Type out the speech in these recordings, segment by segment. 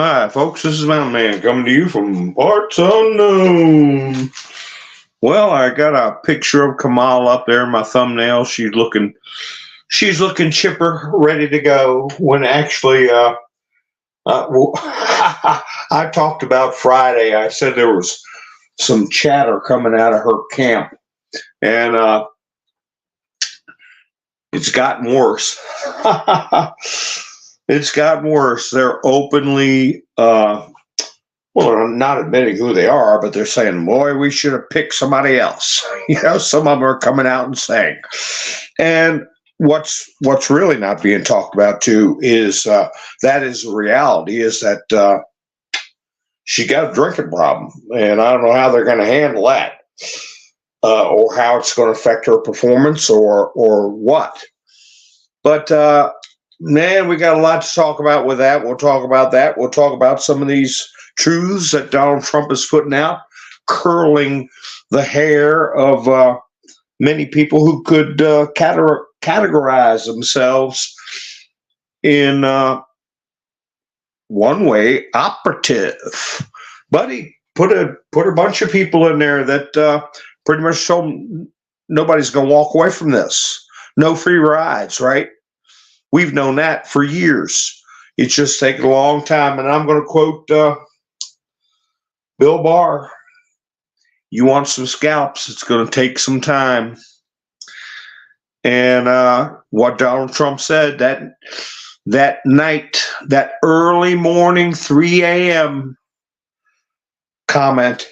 Hi, folks. This is Mountain Man coming to you from parts unknown. Well, I got a picture of Kamal up there in my thumbnail. She's looking chipper, ready to go. When actually, well, I talked about Friday. I said there was some chatter coming out of her camp, and it's gotten worse. It's gotten worse. They're openly, well, not admitting who they are, but they're saying, boy, we should have picked somebody else. Some of them are coming out and saying. And what's really not being talked about, too, is that is the reality, is that she got a drinking problem. And I don't know how they're going to handle that, or how it's going to affect her performance or what. But, man, we got a lot to talk about with that. We'll talk about that. We'll talk about some of these truths that Donald Trump is putting out, curling the hair of many people who could categorize themselves in one way, operative. But he put a bunch of people in there that pretty much told them nobody's going to walk away from this. No free rides, right? We've known that for years. It's just taken a long time. And I'm going to quote Bill Barr. You want some scalps, it's going to take some time. And what Donald Trump said that night, that early morning 3 a.m. comment,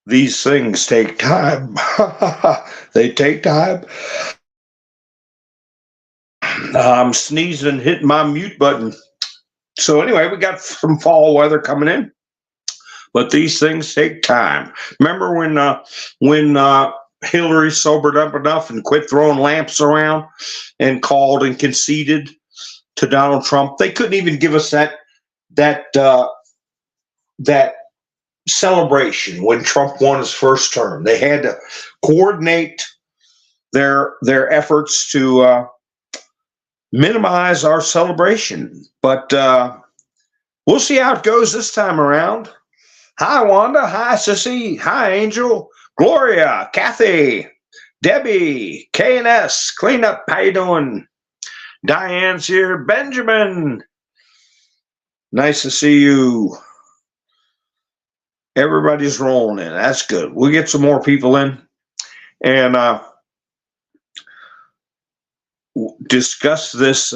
these things take time. They take time. I'm sneezing, hitting my mute button. So anyway, we got some fall weather coming in, but these things take time. Remember when Hillary sobered up enough and quit throwing lamps around and called and conceded to Donald Trump? They couldn't even give us that celebration when Trump won his first term. They had to coordinate their efforts to minimize our celebration. But we'll see how it goes this time around. Hi, Wanda. Hi, Sissy. Hi, Angel. Gloria. Kathy. Debbie. K&S. Cleanup. How you doing? Diane's here. Benjamin. Nice to see you. Everybody's rolling in. That's good. We'll get some more people in and discuss this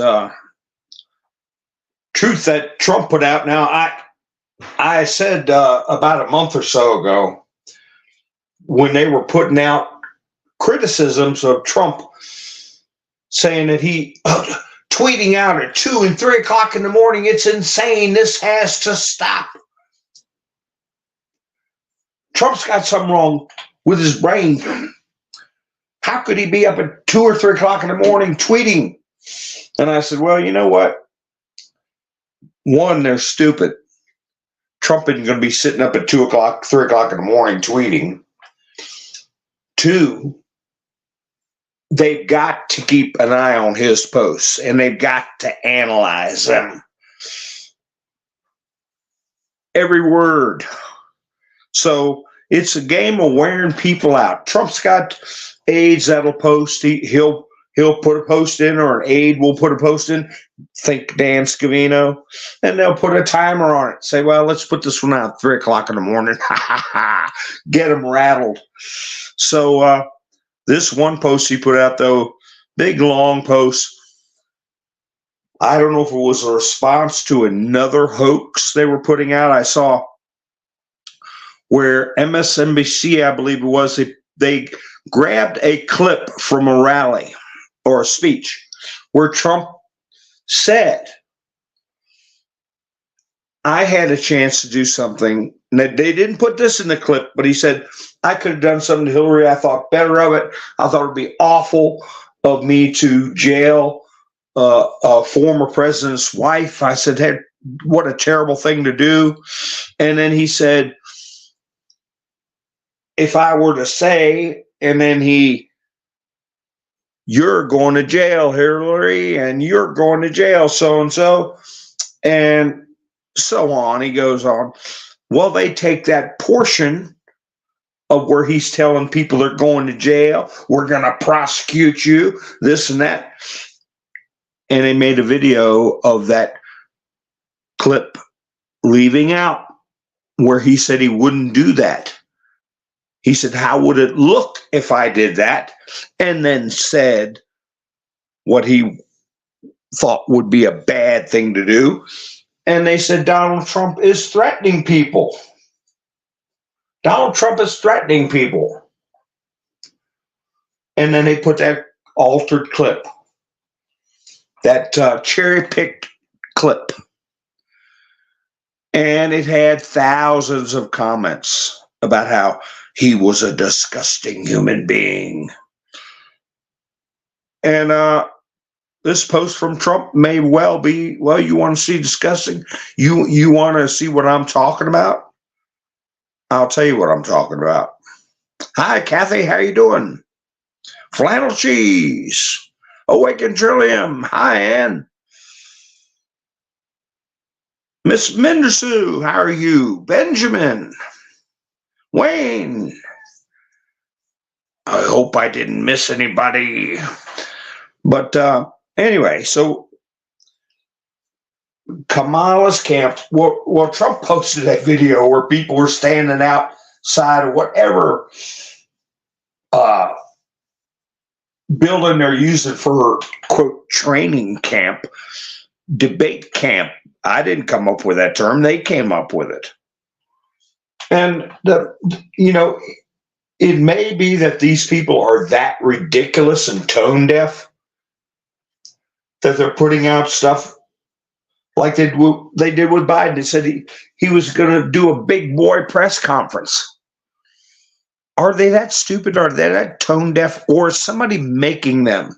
truth that Trump put out. Now, I said about a month or so ago, when they were putting out criticisms of Trump, saying that he tweeting out at 2 and 3 o'clock in the morning, it's insane, this has to stop. Trump's got something wrong with his brain. How could he be up at 2 or 3 o'clock in the morning tweeting? And I said, well, you know what? One, they're stupid. Trump isn't going to be sitting up at 2 o'clock, 3 o'clock in the morning tweeting. Two, they've got to keep an eye on his posts, and they've got to analyze them. Every word. So it's a game of wearing people out. Trump's got aides that'll post. He'll put a post in, or an aide will put a post in. Think Dan Scavino, and they'll put a timer on it. Say, well, let's put this one out 3 o'clock in the morning. Get them rattled. So this one post he put out, though, big long post. I don't know if it was a response to another hoax they were putting out. I saw where MSNBC, I believe it was, they grabbed a clip from a rally or a speech where Trump said, I had a chance to do something. They didn't put this in the clip, but he said, I could have done something to Hillary. I thought better of it. I thought it would be awful of me to jail a former president's wife. I said, hey, what a terrible thing to do. And then he said, if I were to say, and then he you're going to jail, Hillary, and you're going to jail, so-and-so, and so on. He goes on. Well, they take that portion of where he's telling people they're going to jail, we're going to prosecute you, this and that. And they made a video of that clip leaving out where he said he wouldn't do that. He said, how would it look if I did that? And then said what he thought would be a bad thing to do. And they said Donald Trump is threatening people. Donald Trump is threatening people. And then they put that altered clip, that cherry-picked clip. And it had thousands of comments about how he was a disgusting human being. And this post from Trump may well be, well, you want to see disgusting? You want to see what I'm talking about? I'll tell you what I'm talking about. Hi, Kathy. How you doing? Flannel cheese. Awaken Trillium. Hi, Ann. Miss Mendersu, how are you? Benjamin. Wayne. I hope I didn't miss anybody. But anyway, so Kamala's camp, well, Trump posted that video where people were standing outside of whatever building they're using for, quote, training camp, debate camp. I didn't come up with that term. They came up with it. And, it may be that these people are that ridiculous and tone deaf that they're putting out stuff like they did with Biden. They said he was going to do a big boy press conference. Are they that stupid? Are they that tone deaf? Or is somebody making them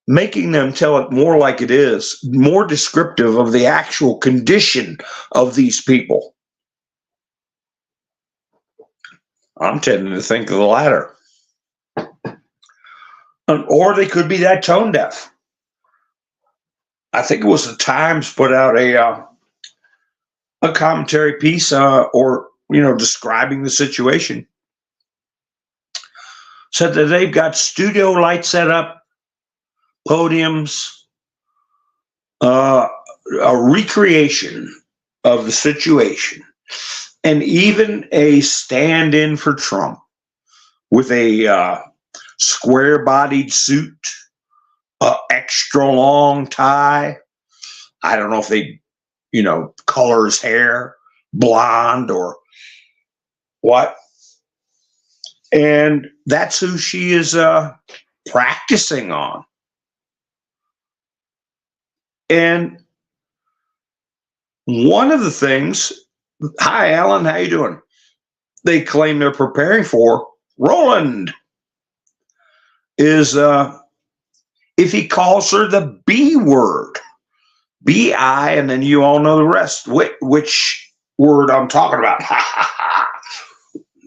tell it more like it is, more descriptive of the actual condition of these people? I'm tending to think of the latter. Or they could be that tone deaf. I think it was the Times put out a commentary piece describing the situation. Said that they've got studio lights set up, podiums, a recreation of the situation, and even a stand-in for Trump with a square-bodied suit, extra long tie. I don't know if they, color his hair blonde or what. And that's who she is practicing on. And one of the things, hi, Alan, how you doing? They claim they're preparing for, Roland, is if he calls her the B word, B-I, and then you all know the rest, which word I'm talking about.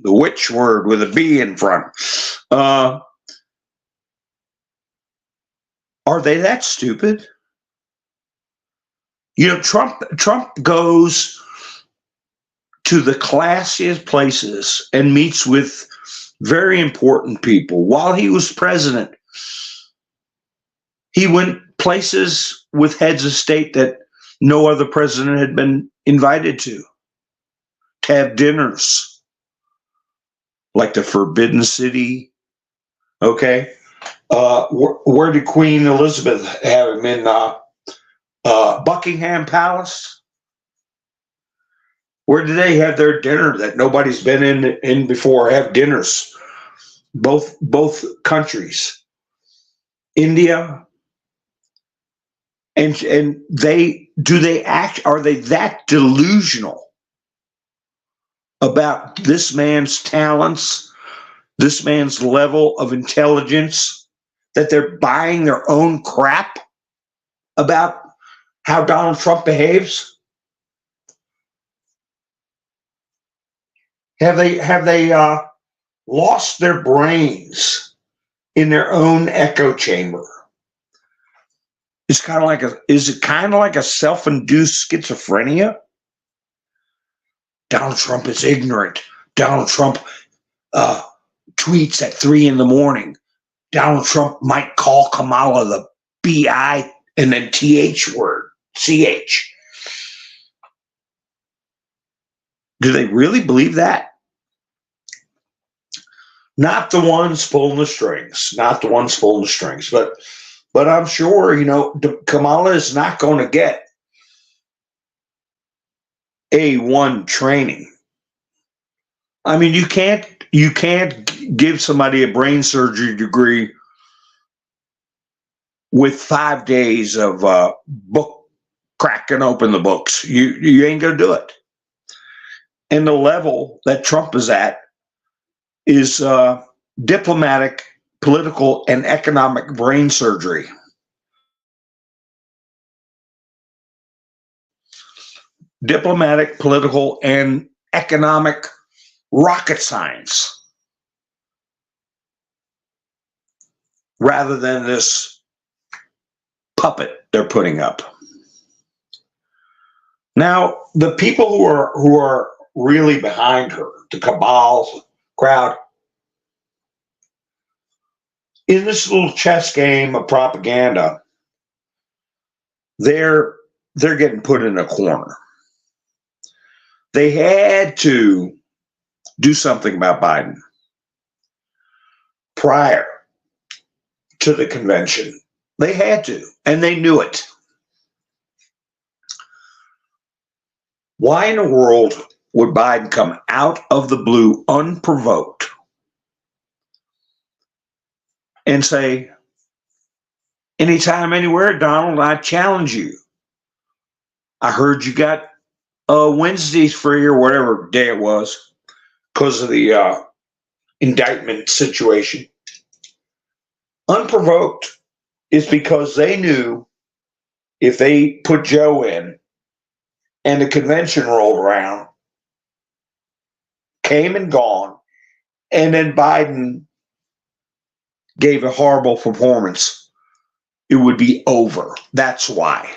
The witch word with a B in front. Are they that stupid? Trump goes to the classiest places and meets with very important people. While he was president, he went places with heads of state that no other president had been invited to have dinners. Like the Forbidden City, okay? Where did Queen Elizabeth have him in Buckingham Palace? Where did they have their dinner that nobody's been in before? Have dinners, both countries, India, and are they that delusional about this man's talents, this man's level of intelligence, that they're buying their own crap about how Donald Trump behaves? Have they lost their brains in their own echo chamber. Is it kind of like a self-induced schizophrenia? Donald Trump is ignorant. Donald Trump tweets at 3 a.m. Donald Trump might call Kamala the B-I and then TH word, CH. Do they really believe that? Not the ones pulling the strings, but I'm sure, Kamala is not going to get A1 training. I mean, you can't give somebody a brain surgery degree with 5 days of book cracking open the books. You ain't gonna do it. And the level that Trump is at is diplomatic, political, and economic brain surgery. Diplomatic, political, and economic rocket science, rather than this puppet they're putting up. Now, the people who are really behind her, the cabal crowd, in this little chess game of propaganda, they're getting put in a corner. They had to do something about Biden prior to the convention. They had to, and they knew it. Why in the world would Biden come out of the blue unprovoked and say, anytime, anywhere, Donald, I challenge you. I heard you got Wednesdays free or whatever day it was because of the indictment situation. Unprovoked is because they knew if they put Joe in and the convention rolled around, came and gone, and then Biden gave a horrible performance, it would be over. That's why.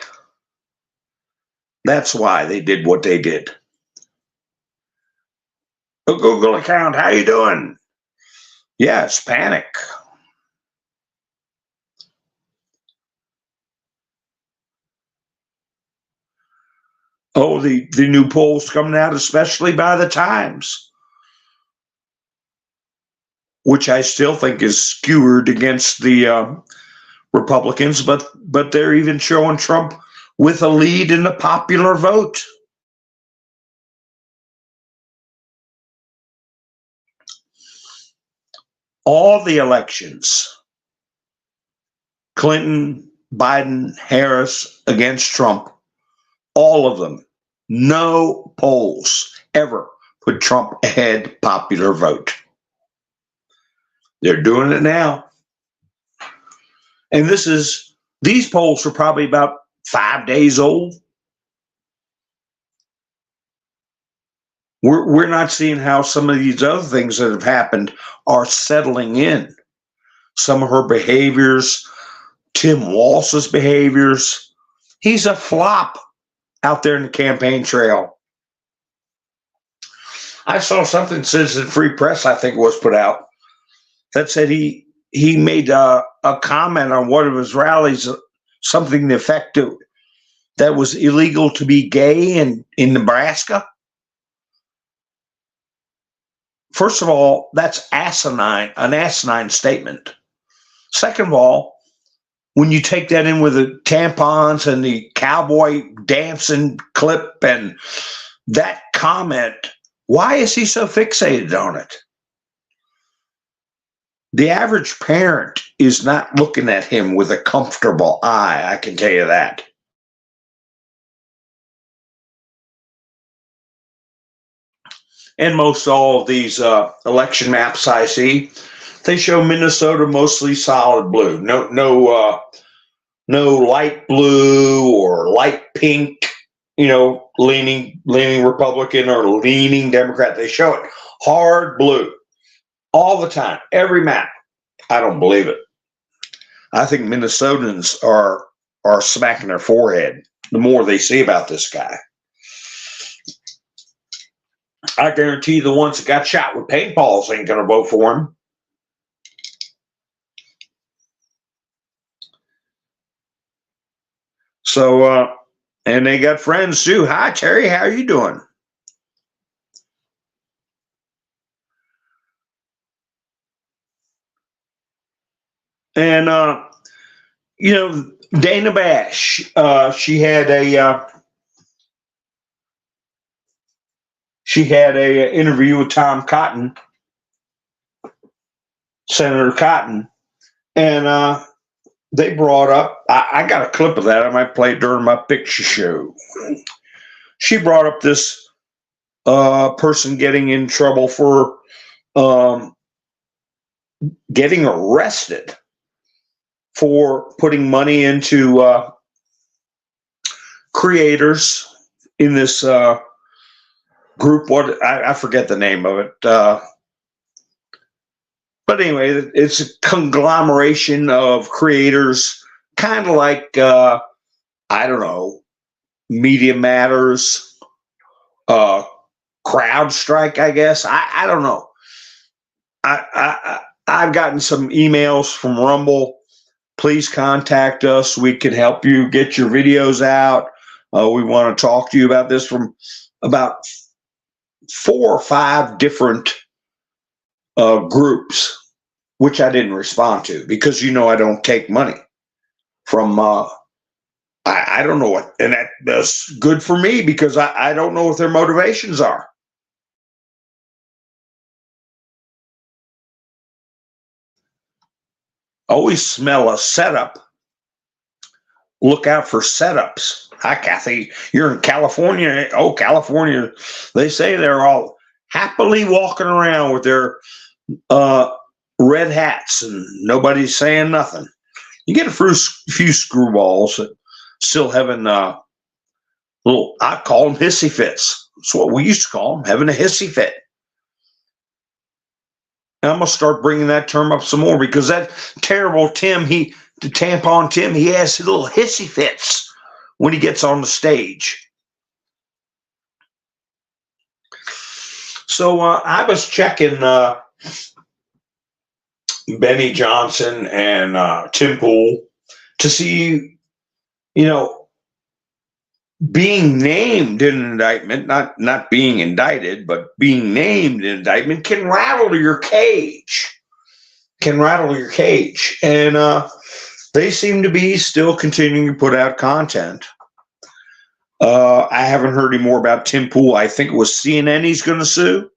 That's why they did what they did. A Google account, how you doing? Yes, panic. Oh, the new polls coming out, especially by the Times, which I still think is skewed against the Republicans, but they're even showing Trump with a lead in the popular vote. All the elections, Clinton, Biden, Harris against Trump, all of them, no polls ever put Trump ahead popular vote. They're doing it now. And these polls are probably about 5 days old. We're not seeing how some of these other things that have happened are settling in. Some of her behaviors, Tim Walz's behaviors. He's a flop out there in the campaign trail. I saw something Citizen Free Press, I think, was put out that said he made a comment on one of his rallies, something to the effect of that was illegal to be gay in Nebraska. First of all, that's an asinine statement. Second of all, when you take that in with the tampons and the cowboy dancing clip and that comment, why is he so fixated on it? The average parent is not looking at him with a comfortable eye, I can tell you that. And most all of these election maps I see, they show Minnesota mostly solid blue. No light blue or light pink, leaning Republican or leaning Democrat. They show it hard blue all the time, every map. I don't believe it. I think Minnesotans are smacking their forehead the more they see about this guy. I guarantee the ones that got shot with paintballs ain't going to vote for him. So, and they got friends too. Hi, Terry. How are you doing? And, you know, Dana Bash, she had a interview with Tom Cotton, Senator Cotton, and they brought up, I got a clip of that. I might play it during my picture show. She brought up this person getting in trouble for getting arrested for putting money into creators in this group. What I forget the name of it. But anyway, it's a conglomeration of creators, kind of like, I don't know, Media Matters, CrowdStrike, I guess. I don't know. I've gotten some emails from Rumble. Please contact us. We can help you get your videos out. We want to talk to you about this, from about 4 or 5 different groups, which I didn't respond to because, you know, I don't take money from, I don't know what, and that's good for me because I don't know what their motivations are. Always smell a setup. Look out for setups. Hi, Kathy. You're in California. Oh, California. They say they're all happily walking around with their red hats and nobody's saying nothing. You get a few screwballs that still having little, I call them hissy fits. That's what we used to call them, having a hissy fit. And I'm going to start bringing that term up some more because that terrible Tim, the tampon Tim, he has his little hissy fits when he gets on the stage. So I was checking Benny Johnson and Tim Pool to see, you know, being named in an indictment, not being indicted, but being named in an indictment can rattle your cage. And they seem to be still continuing to put out content. I haven't heard any more about Tim Pool. I think it was CNN he's going to sue.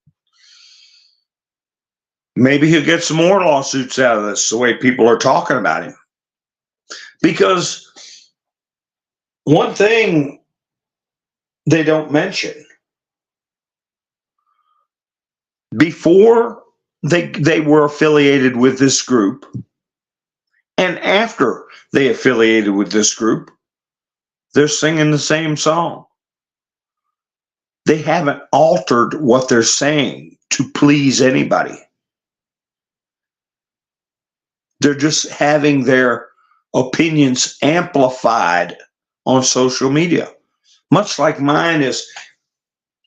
Maybe he'll get some more lawsuits out of this, the way people are talking about him. Because one thing they don't mention, before they were affiliated with this group, and after they affiliated with this group, they're singing the same song. They haven't altered what they're saying to please anybody. They're just having their opinions amplified on social media. Much like mine is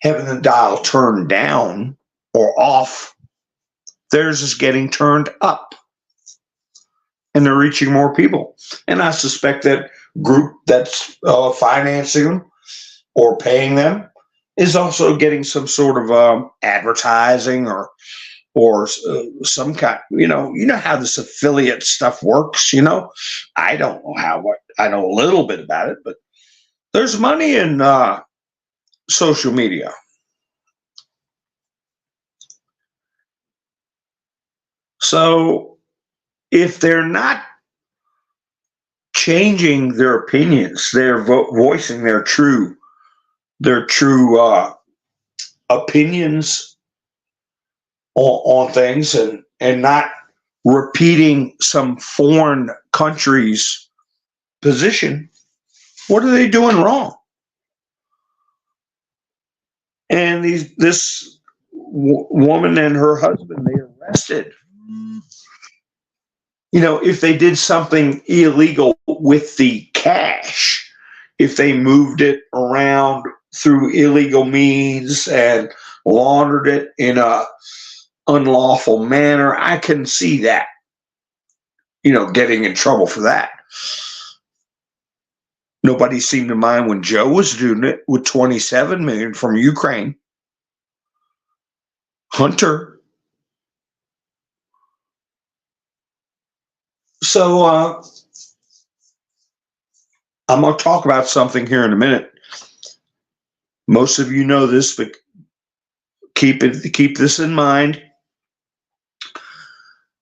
having the dial turned down or off, theirs is getting turned up. And they're reaching more people. And I suspect that group that's financing them or paying them is also getting some sort of advertising or some kind, you know how this affiliate stuff works, you know. I don't know how, I know a little bit about it, but there's money in social media. So if they're not changing their opinions, they're voicing their true opinions on things, and not repeating some foreign country's position, what are they doing wrong? And this woman and her husband, they arrested if they did something illegal with the cash, if they moved it around through illegal means and laundered it in a unlawful manner, I can see that, getting in trouble for that. Nobody seemed to mind when Joe was doing it with 27 million from Ukraine. Hunter. So I'm going to talk about something here in a minute. Most of you know this, but keep this in mind.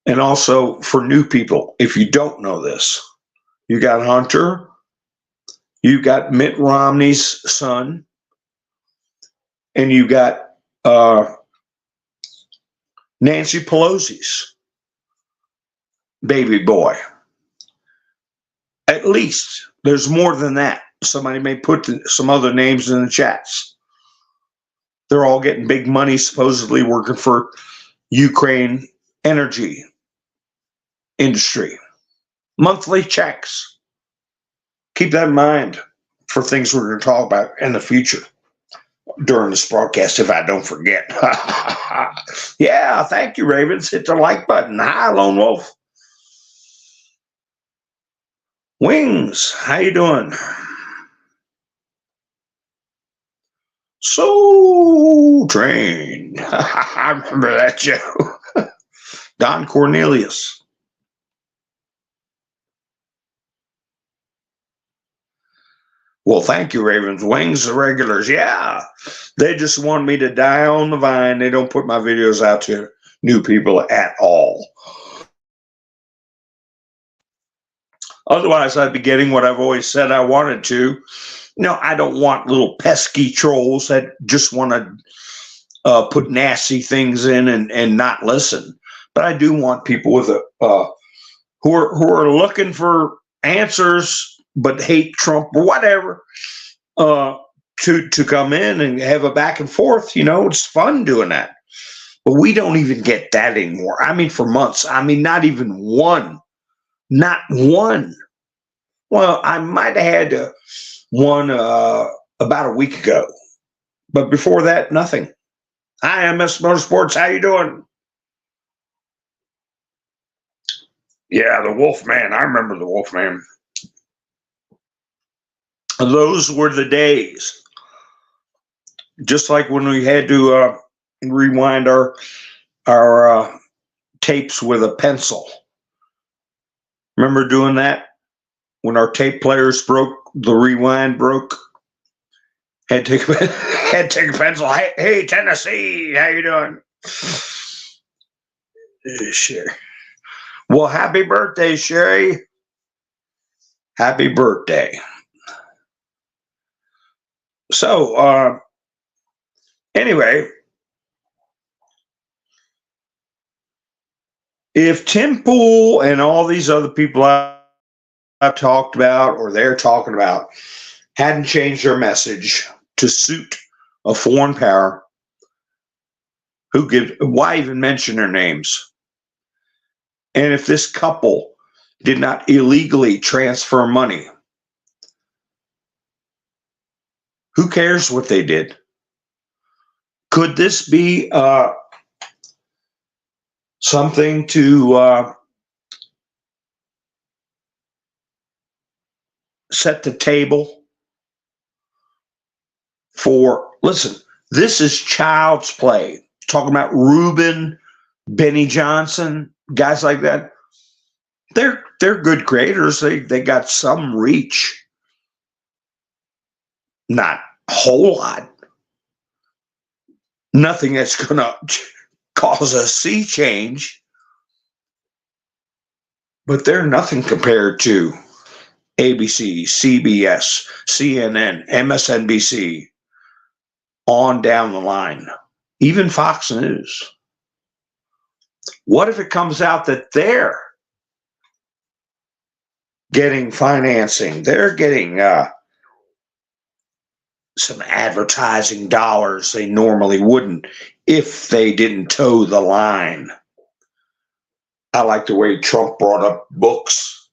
And also for new people, if you don't know this, you got Hunter, you got Mitt Romney's son, and you got Nancy Pelosi's baby boy. At least there's more than that. Somebody may put some other names in the chats. They're all getting big money, supposedly working for Ukraine energy industry. Monthly checks. Keep that in mind for things we're going to talk about in the future during this broadcast, if I don't forget. Yeah, thank you, Ravens. Hit the like button. Hi, Lone Wolf. Wings, how you doing? Soul Train. I remember that, Joe. Don Cornelius. Well, thank you, Ravens. Wings, the regulars. Yeah, they just want me to die on the vine. They don't put my videos out to new people at all. Otherwise, I'd be getting what I've always said I wanted to. I don't want little pesky trolls that just want to put nasty things in and not listen. But I do want people with who are looking for answers but hate Trump or whatever to come in and have a back and forth. It's fun doing that. But we don't even get that anymore. I mean, for months. I mean, not even one. Not one. Well, I might have had one about a week ago. But before that, nothing. Hi, MS Motorsports. How you doing? Yeah, the Wolfman. I remember the Wolfman. Those were the days. Just like when we had to rewind our tapes with a pencil. Remember doing that? When our tape players broke, the rewind broke. Had to take a pencil. Hey, Tennessee, how you doing? Sure. Well, happy birthday, Sherry. Happy birthday. So, anyway, if Tim Pool and all these other people I've talked about or they're talking about hadn't changed their message to suit a foreign power, why even mention their names? And if this couple did not illegally transfer money, who cares what they did? Could this be something to set the table for, listen, this is child's play. Talking about Reuben, Benny Johnson, guys like that. They're good creators. They got some reach. Not a whole lot. Nothing that's going to cause a sea change. But they're nothing compared to ABC, CBS, CNN, MSNBC, on down the line. Even Fox News. What if it comes out that they're getting financing? They're getting some advertising dollars they normally wouldn't if they didn't toe the line. I like the way Trump brought up books.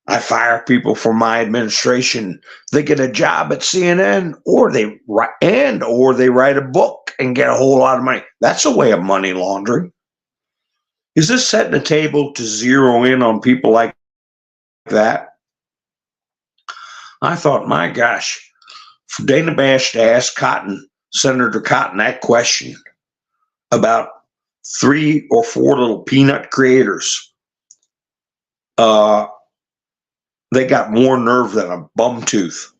I fire people from my administration. They get a job at CNN, or they write a book and get a whole lot of money. That's a way of money laundering. Is this setting the table to zero in on people like that? I thought, my gosh, for Dana Bash to ask Senator Cotton, that question about 3 or 4 little peanut creators, they got more nerve than a bum tooth.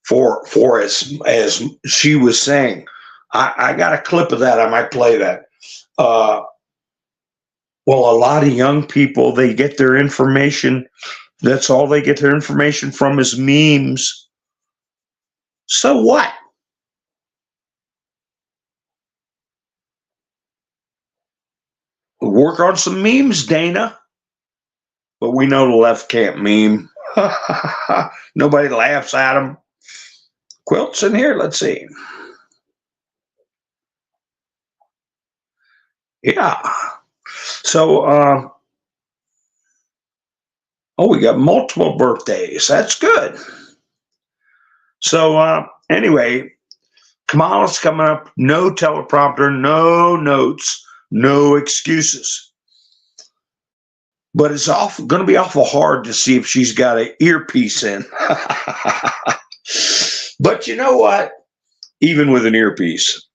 For as she was saying, I got a clip of that. I might play that. Well, a lot of young people, they get their information. That's all they get their information from is memes. So what? Work on some memes, Dana. But we know the left can't meme. Nobody laughs at them. Quilt's in here. Let's see. Yeah. So, we got multiple birthdays. That's good. So, anyway, Kamala's coming up. No teleprompter, no notes, no excuses. But it's going to be awful hard to see if she's got an earpiece in. But you know what? Even with an earpiece,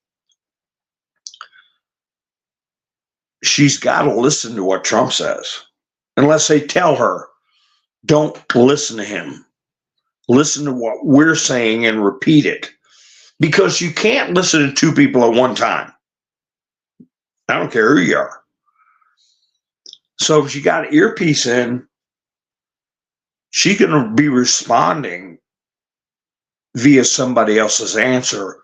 she's got to listen to what Trump says. Unless they tell her, don't listen to him. Listen to what we're saying and repeat it. Because you can't listen to 2 people at one time. I don't care who you are. So if she got an earpiece in, she's going to be responding via somebody else's answer.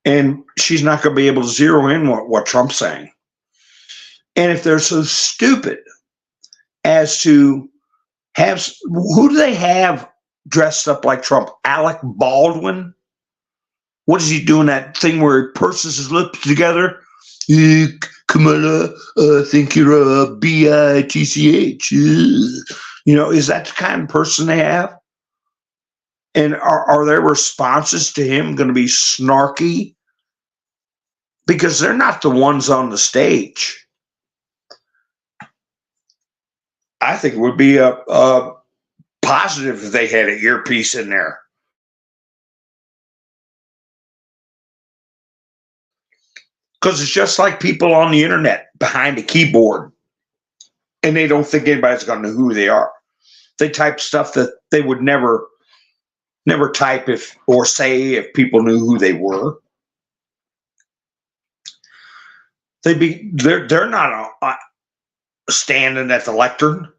And she's not going to be able to zero in what Trump's saying. And if they're so stupid as to have, who do they have dressed up like Trump? Alec Baldwin? What is he doing, that thing where he purses his lips together? Kamala, I think you're a bitch. Is that the kind of person they have? And are their responses to him going to be snarky? Because they're not the ones on the stage. I think it would be a positive if they had an earpiece in there. Because it's just like people on the internet behind a keyboard, and they don't think anybody's going to know who they are. They type stuff that they would never type or say if people knew who they were. They're not standing at the lectern.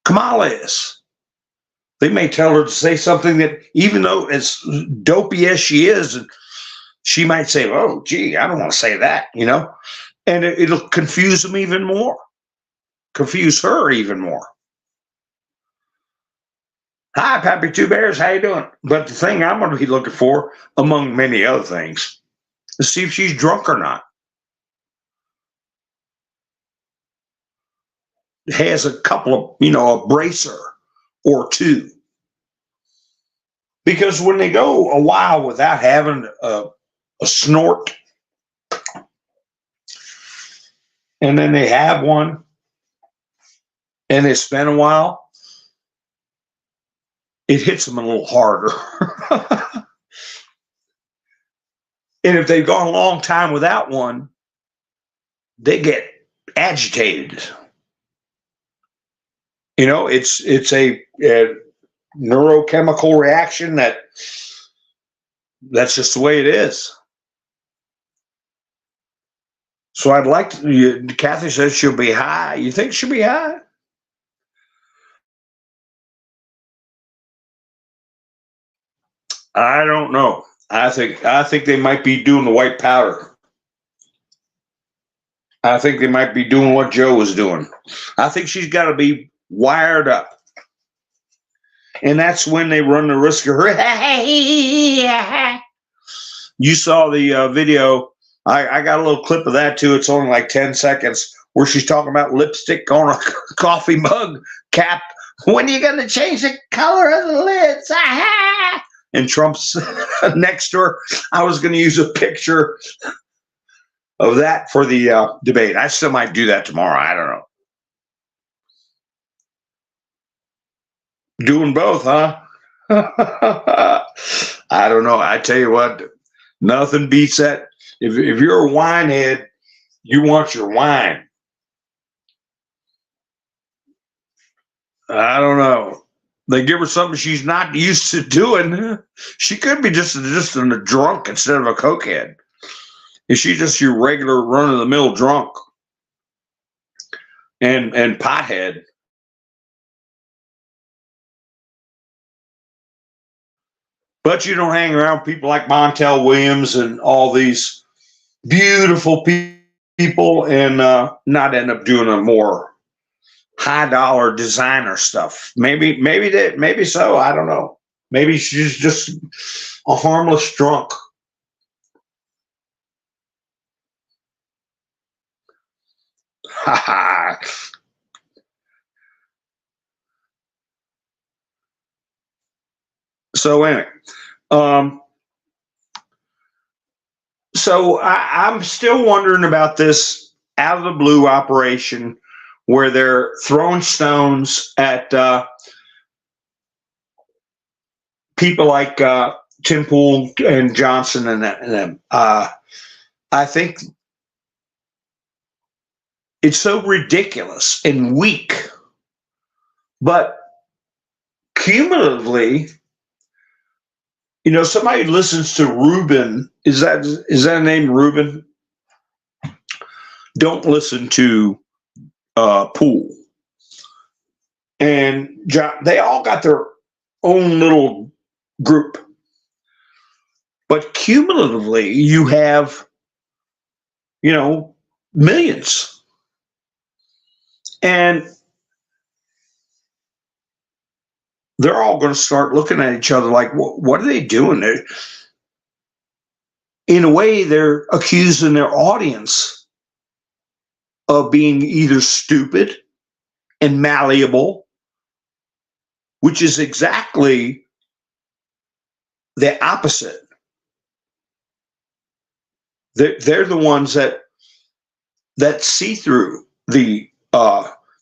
Kamala is. They may tell her to say something that, even though as dopey as she is, she might say, oh, gee, I don't want to say that, and it'll confuse them even more, confuse her even more. Hi, Pappy Two Bears, how you doing? But the thing I'm going to be looking for, among many other things, is see if she's drunk or not. Has a couple of, a bracer or 2. Because when they go a while without having a snort, and then they have one, and it's been a while, it hits them a little harder. And if they've gone a long time without one, they get agitated. It's a neurochemical reaction that's just the way it is. So I'd like to, Kathy says she'll be high. You think she'll be high? I don't know. I think they might be doing the white powder. I think they might be doing what Joe was doing. I think she's got to be wired up. And that's when they run the risk of her. You saw the video. I got a little clip of that too. It's only like 10 seconds where she's talking about lipstick on a coffee mug cap. When are you going to change the color of the lids? Aha! And Trump's next to her. I was going to use a picture of that for the debate. I still might do that tomorrow. I don't know. Doing both, huh? I don't know. I tell you what, nothing beats that. If you're a wine head, you want your wine. I don't know. They give her something she's not used to doing. She could be just a drunk instead of a cokehead. Is she just your regular run-of-the-mill drunk and pothead? But you don't hang around people like Montel Williams and all these beautiful people and not end up doing a more high-dollar designer stuff. Maybe so. I don't know. Maybe she's just a harmless drunk. Ha ha. So anyway, so I'm still wondering about this out of the blue operation where they're throwing stones at people like Tim Pool and Johnson and them. I think it's so ridiculous and weak, but cumulatively, you know, somebody listens to Rubin. Is that a name, Rubin? Don't listen to Pool. And John, they all got their own little group. But cumulatively, you have, you know, millions. And they're all going to start looking at each other like, what are they doing? In a way, they're accusing their audience of being either stupid and malleable, which is exactly the opposite. They're the ones that see through the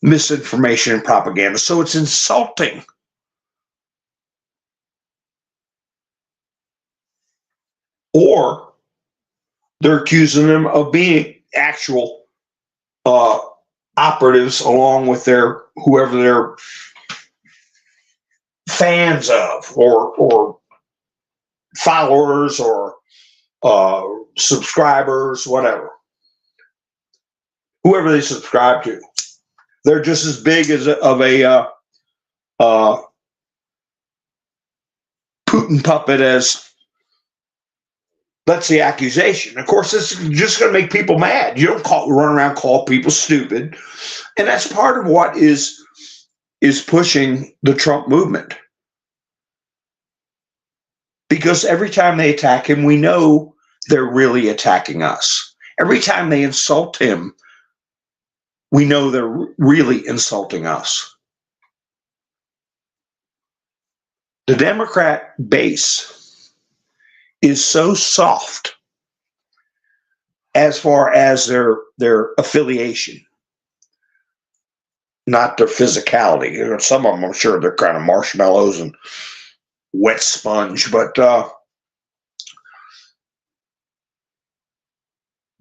misinformation and propaganda. So it's insulting. Or they're accusing them of being actual operatives along with their whoever they're fans of or followers or subscribers, whatever. Whoever they subscribe to. They're just as big as of a Putin puppet as that's the accusation. Of course, it's just going to make people mad. You don't run around call people stupid, and that's part of what is pushing the Trump movement. Because every time they attack him, we know they're really attacking us. Every time they insult him, we know they're really insulting us. The Democrat base is so soft as far as their affiliation, not their physicality. You know, some of them, I'm sure, they're kind of marshmallows and wet sponge, but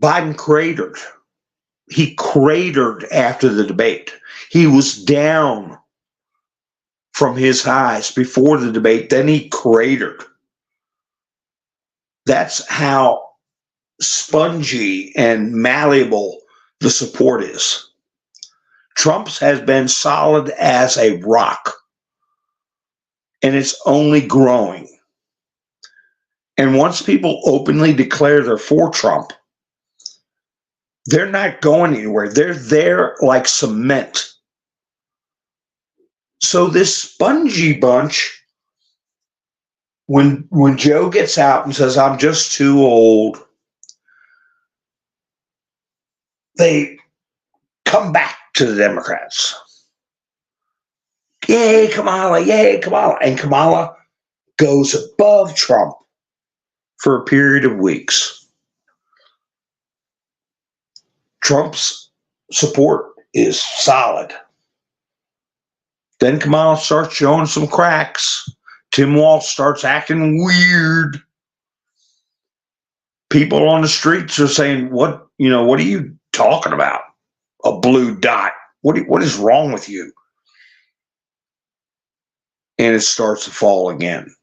Biden cratered. He cratered after the debate. He was down from his highs before the debate, then he cratered. That's how spongy and malleable the support is. Trump's has been solid as a rock, and it's only growing. And once people openly declare they're for Trump, they're not going anywhere. They're there like cement. So this spongy bunch, when Joe gets out and says, I'm just too old, they come back to the Democrats. Yay, Kamala, yay, Kamala. And Kamala goes above Trump for a period of weeks. Trump's support is solid. Then Kamala starts showing some cracks. Tim Walz starts acting weird. People on the streets are saying, what are you talking about? A blue dot. What is wrong with you? And it starts to fall again.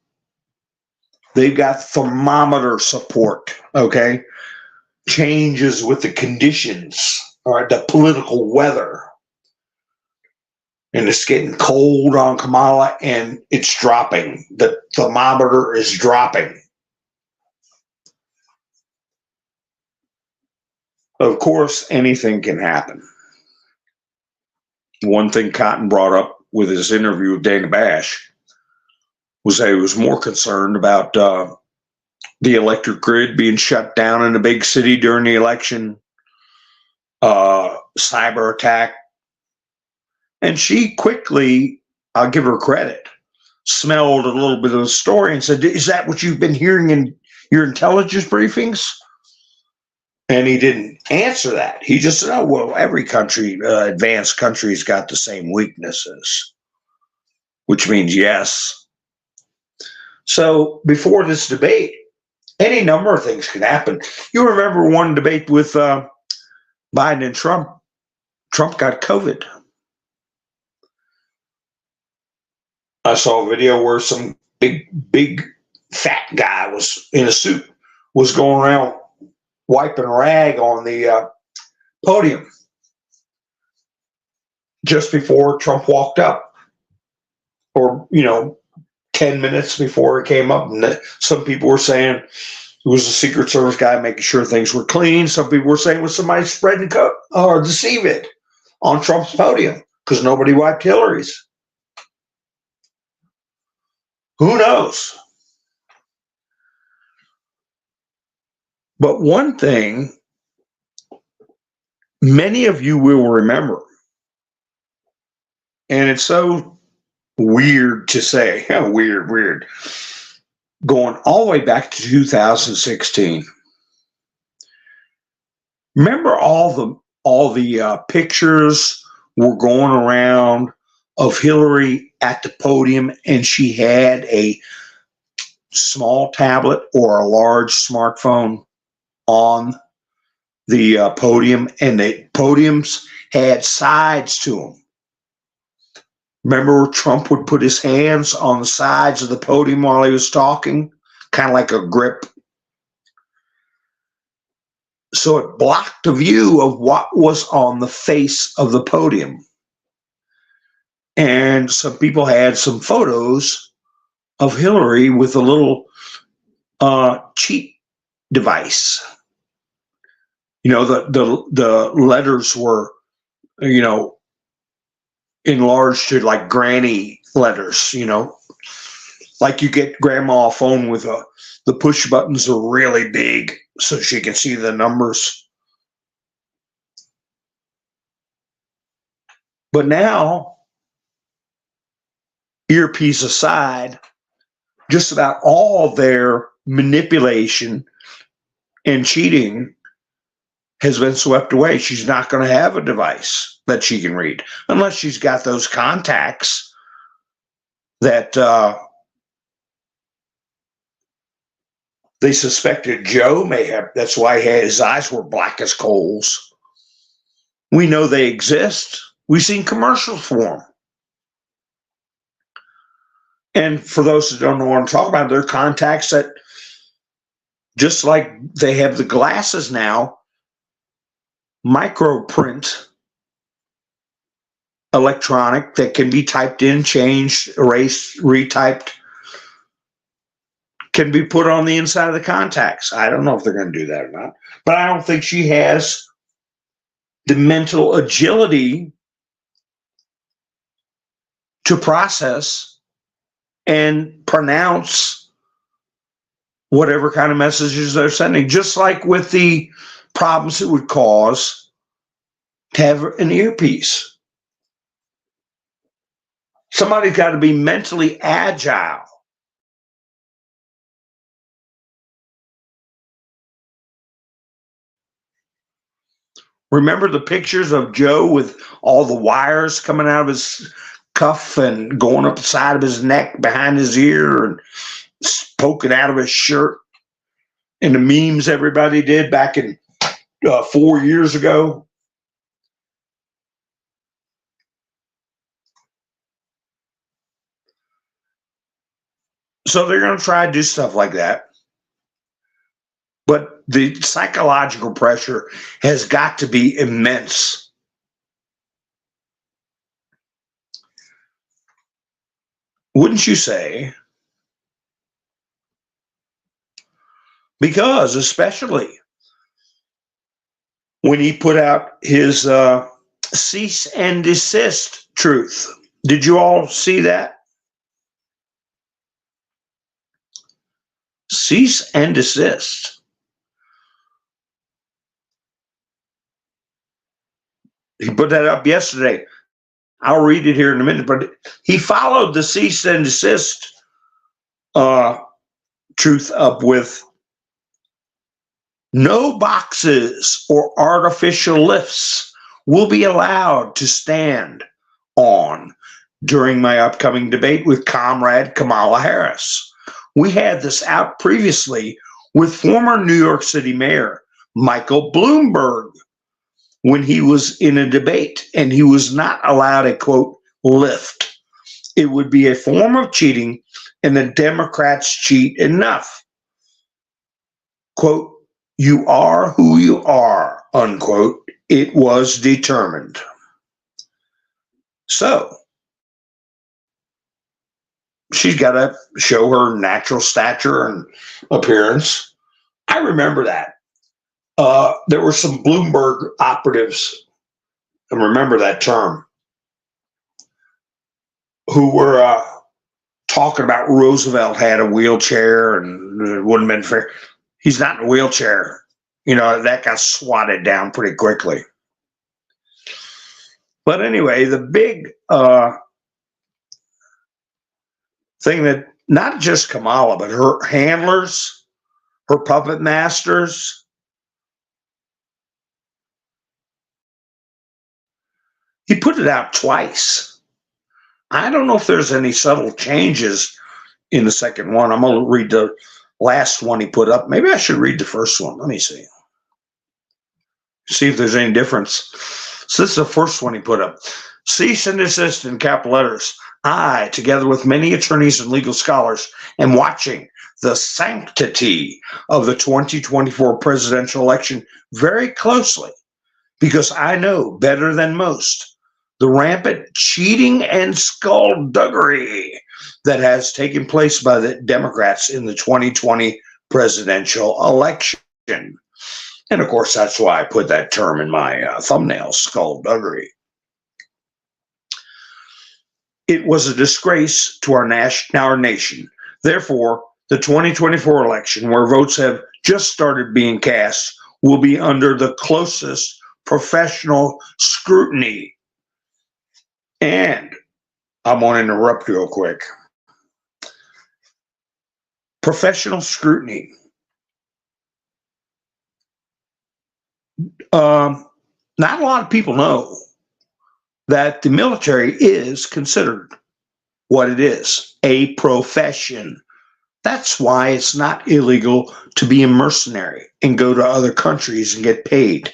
They've got thermometer support, okay? Changes with the conditions, all right, the political weather. And it's getting cold on Kamala, and it's dropping. The thermometer is dropping. Of course, anything can happen. One thing Cotton brought up with his interview with Dana Bash was that he was more concerned about the electric grid being shut down in a big city during the election, cyber attack. And she quickly, I'll give her credit, smelled a little bit of the story and said, is that what you've been hearing in your intelligence briefings? And he didn't answer that. He just said, oh, well, every country, advanced country's got the same weaknesses, which means yes. So before this debate, any number of things could happen. You remember one debate with Biden and Trump. Trump got COVID. I saw a video where some big fat guy was in a suit, was going around wiping a rag on the podium just before Trump walked up, or 10 minutes before it came up. And some people were saying it was a Secret Service guy making sure things were clean. Some people were saying it was somebody spreading or deceiving on Trump's podium because nobody wiped Hillary's. Who knows? But one thing many of you will remember, and it's so weird to say, weird, going all the way back to 2016. Remember all the pictures were going around of Hillary at the podium, and she had a small tablet or a large smartphone on the podium, and the podiums had sides to them. Remember, Trump would put his hands on the sides of the podium while he was talking, kind of like a grip. So it blocked the view of what was on the face of the podium. And some people had some photos of Hillary with a little cheat device. The letters were, enlarged to like granny letters, like you get grandma a phone with the push buttons are really big so she can see the numbers. But now, earpiece aside, just about all their manipulation and cheating has been swept away. She's not going to have a device that she can read unless she's got those contacts that they suspected Joe may have. That's why his eyes were black as coals. We know they exist. We've seen commercials for them. And for those who don't know what I'm talking about, they're contacts that, just like they have the glasses now, microprint electronic that can be typed in, changed, erased, retyped, can be put on the inside of the contacts. I don't know if they're going to do that or not, but I don't think she has the mental agility to process and pronounce whatever kind of messages they're sending, just like with the problems it would cause to have an earpiece. Somebody's got to be mentally agile. Remember the pictures of Joe with all the wires coming out of his cuff and going up the side of his neck, behind his ear, and poking out of his shirt? And the memes everybody did back in 4 years ago. So they're going to try to do stuff like that. But the psychological pressure has got to be immense. Wouldn't you say? Because especially when he put out his cease and desist truth. Did you all see that? Cease and desist. He put that up yesterday. I'll read it here in a minute, but he followed the cease and desist truth up with no boxes or artificial lifts will be allowed to stand on during my upcoming debate with Comrade Kamala Harris. We had this out previously with former New York City Mayor Michael Bloomberg when he was in a debate and he was not allowed a, quote, lift. It would be a form of cheating and the Democrats cheat enough. Quote, you are who you are, unquote. It was determined. So, she's got to show her natural stature and appearance. I remember that. There were some Bloomberg operatives, and remember that term, who were talking about Roosevelt had a wheelchair and it wouldn't have been fair. He's not in a wheelchair. You know, that got swatted down pretty quickly. But anyway, the big thing that not just Kamala, but her handlers, her puppet masters, he put it out twice. I don't know if there's any subtle changes in the second one. I'm going to read the last one he put up. Maybe I should read the first one. Let me see. See if there's any difference. So this is the first one he put up. Cease and desist in capital letters. I, together with many attorneys and legal scholars, am watching the sanctity of the 2024 presidential election very closely because I know better than most the rampant cheating and skullduggery that has taken place by the Democrats in the 2020 presidential election. And of course, that's why I put that term in my thumbnail, skullduggery. It was a disgrace to our nation. Therefore, the 2024 election, where votes have just started being cast, will be under the closest professional scrutiny. And I'm going to interrupt real quick. Professional scrutiny. Not a lot of people know that the military is considered what it is, a profession. That's why it's not illegal to be a mercenary and go to other countries and get paid,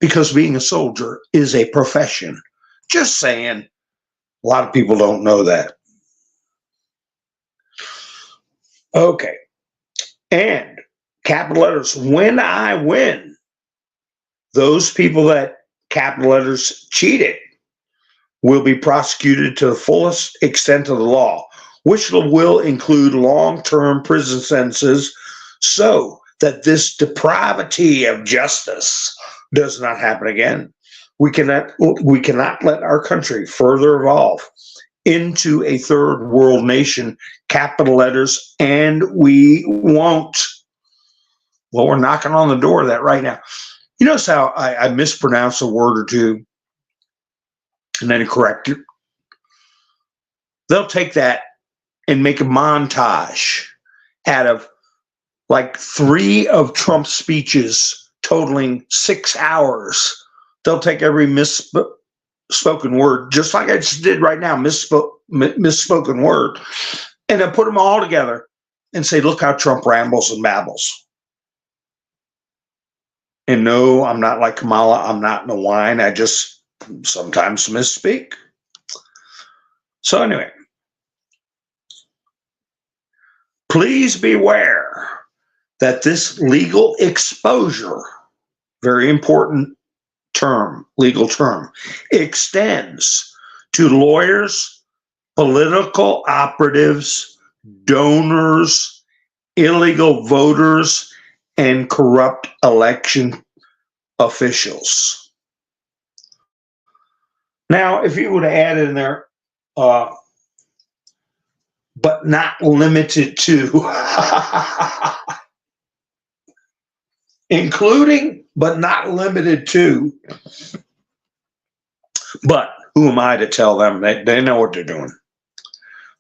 because being a soldier is a profession. Just saying, a lot of people don't know that. Okay, and capital letters, when I win, those people that capital letters cheated will be prosecuted to the fullest extent of the law, which will include long-term prison sentences so that this depravity of justice does not happen again. We cannot let our country further evolve into a third world nation, capital letters, and we won't. Well, we're knocking on the door of that right now. You notice how I mispronounce a word or two and then correct it? They'll take that and make a montage out of like 3 of Trump's speeches totaling 6 hours. They'll take every misspoken word, just like I just did right now, misspoken word, and then put them all together and say, look how Trump rambles and babbles. And no, I'm not like Kamala. I'm not in a whine. I just sometimes misspeak. So anyway, please beware that this legal exposure, very important term, legal term, extends to lawyers, political operatives, donors, illegal voters, and corrupt election officials. Now, if you would add in there, but not limited to, including, but not limited to, but who am I to tell them? They know what they're doing.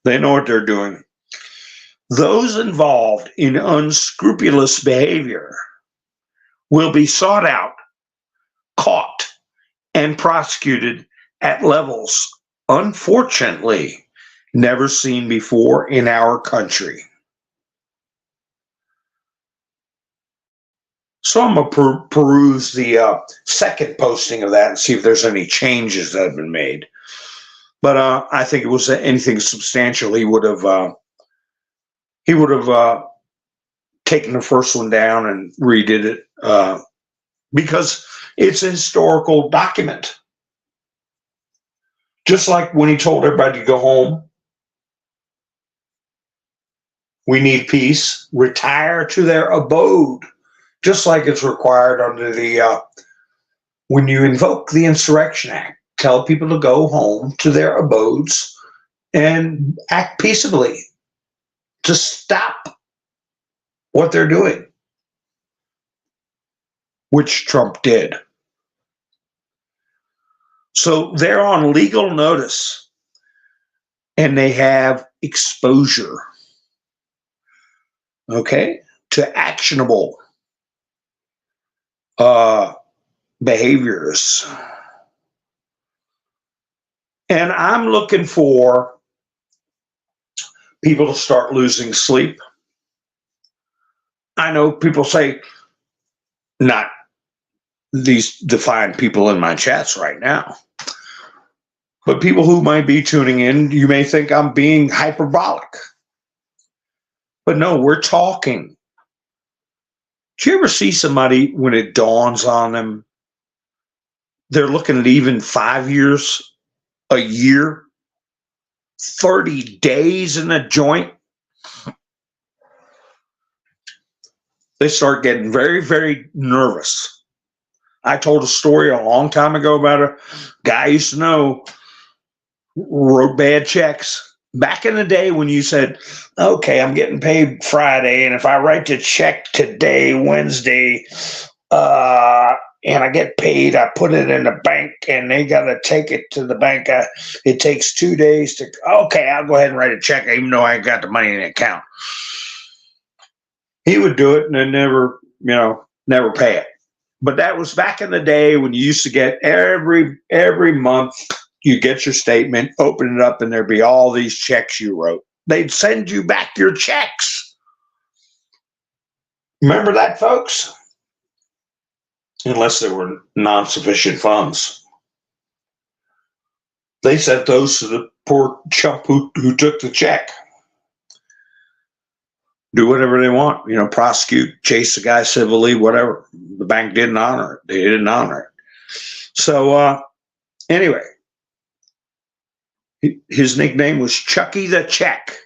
They know what they're doing. Those involved in unscrupulous behavior will be sought out, caught, and prosecuted at levels, unfortunately, never seen before in our country. So I'm going to peruse the second posting of that and see if there's any changes that have been made. But I think it was anything substantial. He would have taken the first one down and redid it because it's a historical document. Just like when he told everybody to go home, we need peace, retire to their abode, just like it's required under the, when you invoke the Insurrection Act, tell people to go home to their abodes and act peaceably to stop what they're doing, which Trump did. So they're on legal notice and they have exposure, okay, to actionable behaviors. And I'm looking for people to start losing sleep. I know people say, not these defined people in my chats right now, but people who might be tuning in, you may think I'm being hyperbolic. But no, we're talking. Do you ever see somebody when it dawns on them, they're looking at even 5 years, a year, 30 days in a joint? They start getting very, very nervous. I told a story a long time ago about a guy I used to know, wrote bad checks. Back in the day when you said, okay, I'm getting paid Friday, and if I write the check today, Wednesday, and I get paid, I put it in the bank, and they got to take it to the bank. It takes 2 days to, okay, I'll go ahead and write a check, even though I ain't got the money in the account. He would do it and then never pay it. But that was back in the day when you used to get every month, you get your statement, open it up, and there'd be all these checks you wrote. They'd send you back your checks. Remember that, folks? Unless there were non-sufficient funds. They sent those to the poor chump who took the check. Do whatever they want, prosecute, chase the guy civilly, whatever. The bank didn't honor it. They didn't honor it. So anyway, his nickname was Chucky the Check.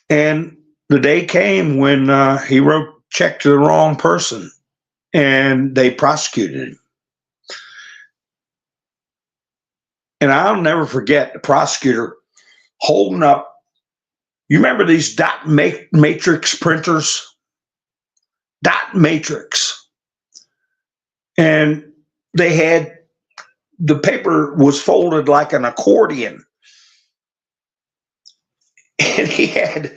And the day came when he wrote check to the wrong person and they prosecuted him. And I'll never forget the prosecutor holding up, you remember these dot matrix printers? Dot matrix. And they had, the paper was folded like an accordion. And he had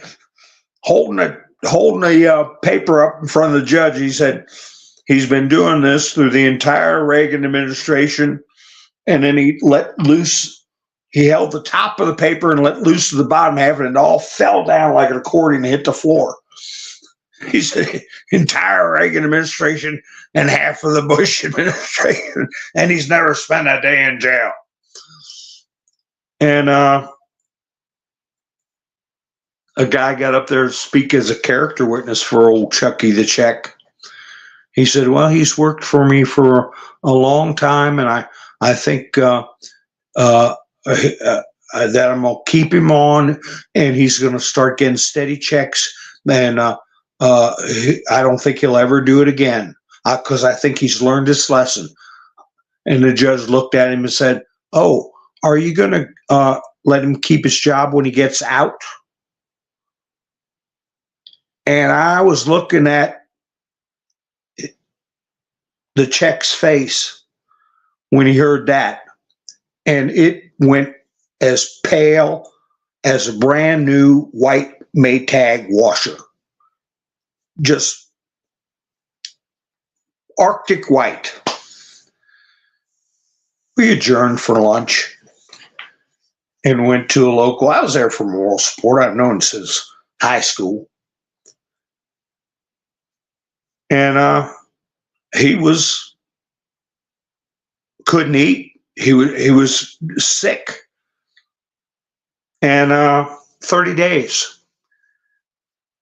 holding the paper up in front of the judge. He said, he's been doing this through the entire Reagan administration. And then he let loose, he held the top of the paper and let loose to the bottom half, and it all fell down like an accordion and hit the floor. He said, entire Reagan administration and half of the Bush administration, and he's never spent a day in jail. And a guy got up there to speak as a character witness for old Chucky the Czech. He said, well, he's worked for me for a long time, and I think that I'm going to keep him on, and he's going to start getting steady checks, and I don't think he'll ever do it again, because I think he's learned his lesson. And the judge looked at him and said, oh, are you going to let him keep his job when he gets out? And I was looking at the Czech's face when he heard that, and it went as pale as a brand new white Maytag washer. Just Arctic white. We adjourned for lunch and went to a local. I was there for moral support. I've known since high school. And he couldn't eat. He was sick. And 30 days.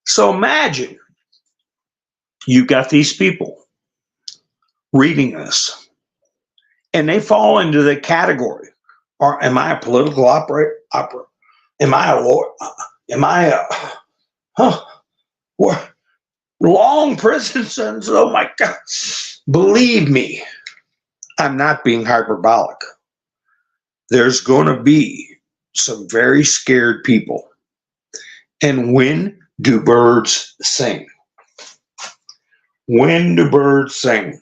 So imagine you got these people reading this, and they fall into the category. Or am I a political operator? Am I a lawyer? Am I what? Long prison sentence? Oh my God. Believe me, I'm not being hyperbolic. There's going to be some very scared people. And when do birds sing? When do birds sing?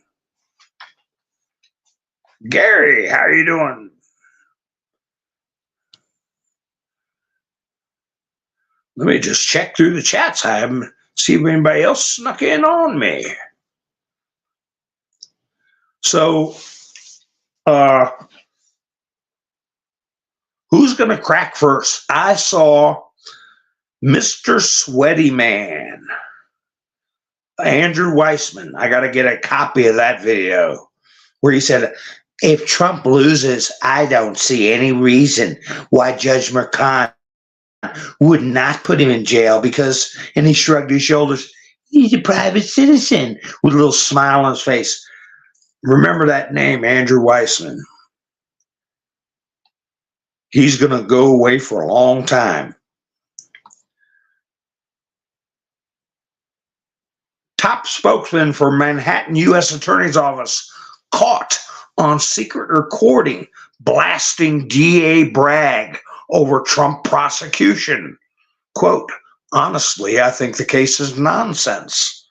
Gary, how are you doing? Let me just check through the chats. I haven't see if anybody else snuck in on me. So, who's going to crack first? I saw Mr. Sweaty Man, Andrew Weissman. I got to get a copy of that video where he said, if Trump loses, I don't see any reason why Judge McCann would not put him in jail because, and he shrugged his shoulders, he's a private citizen with a little smile on his face. Remember that name, Andrew Weissman. He's going to go away for a long time. Top spokesman for Manhattan U.S. Attorney's Office caught on secret recording blasting DA Bragg over Trump prosecution. Quote, honestly, I think the case is nonsense.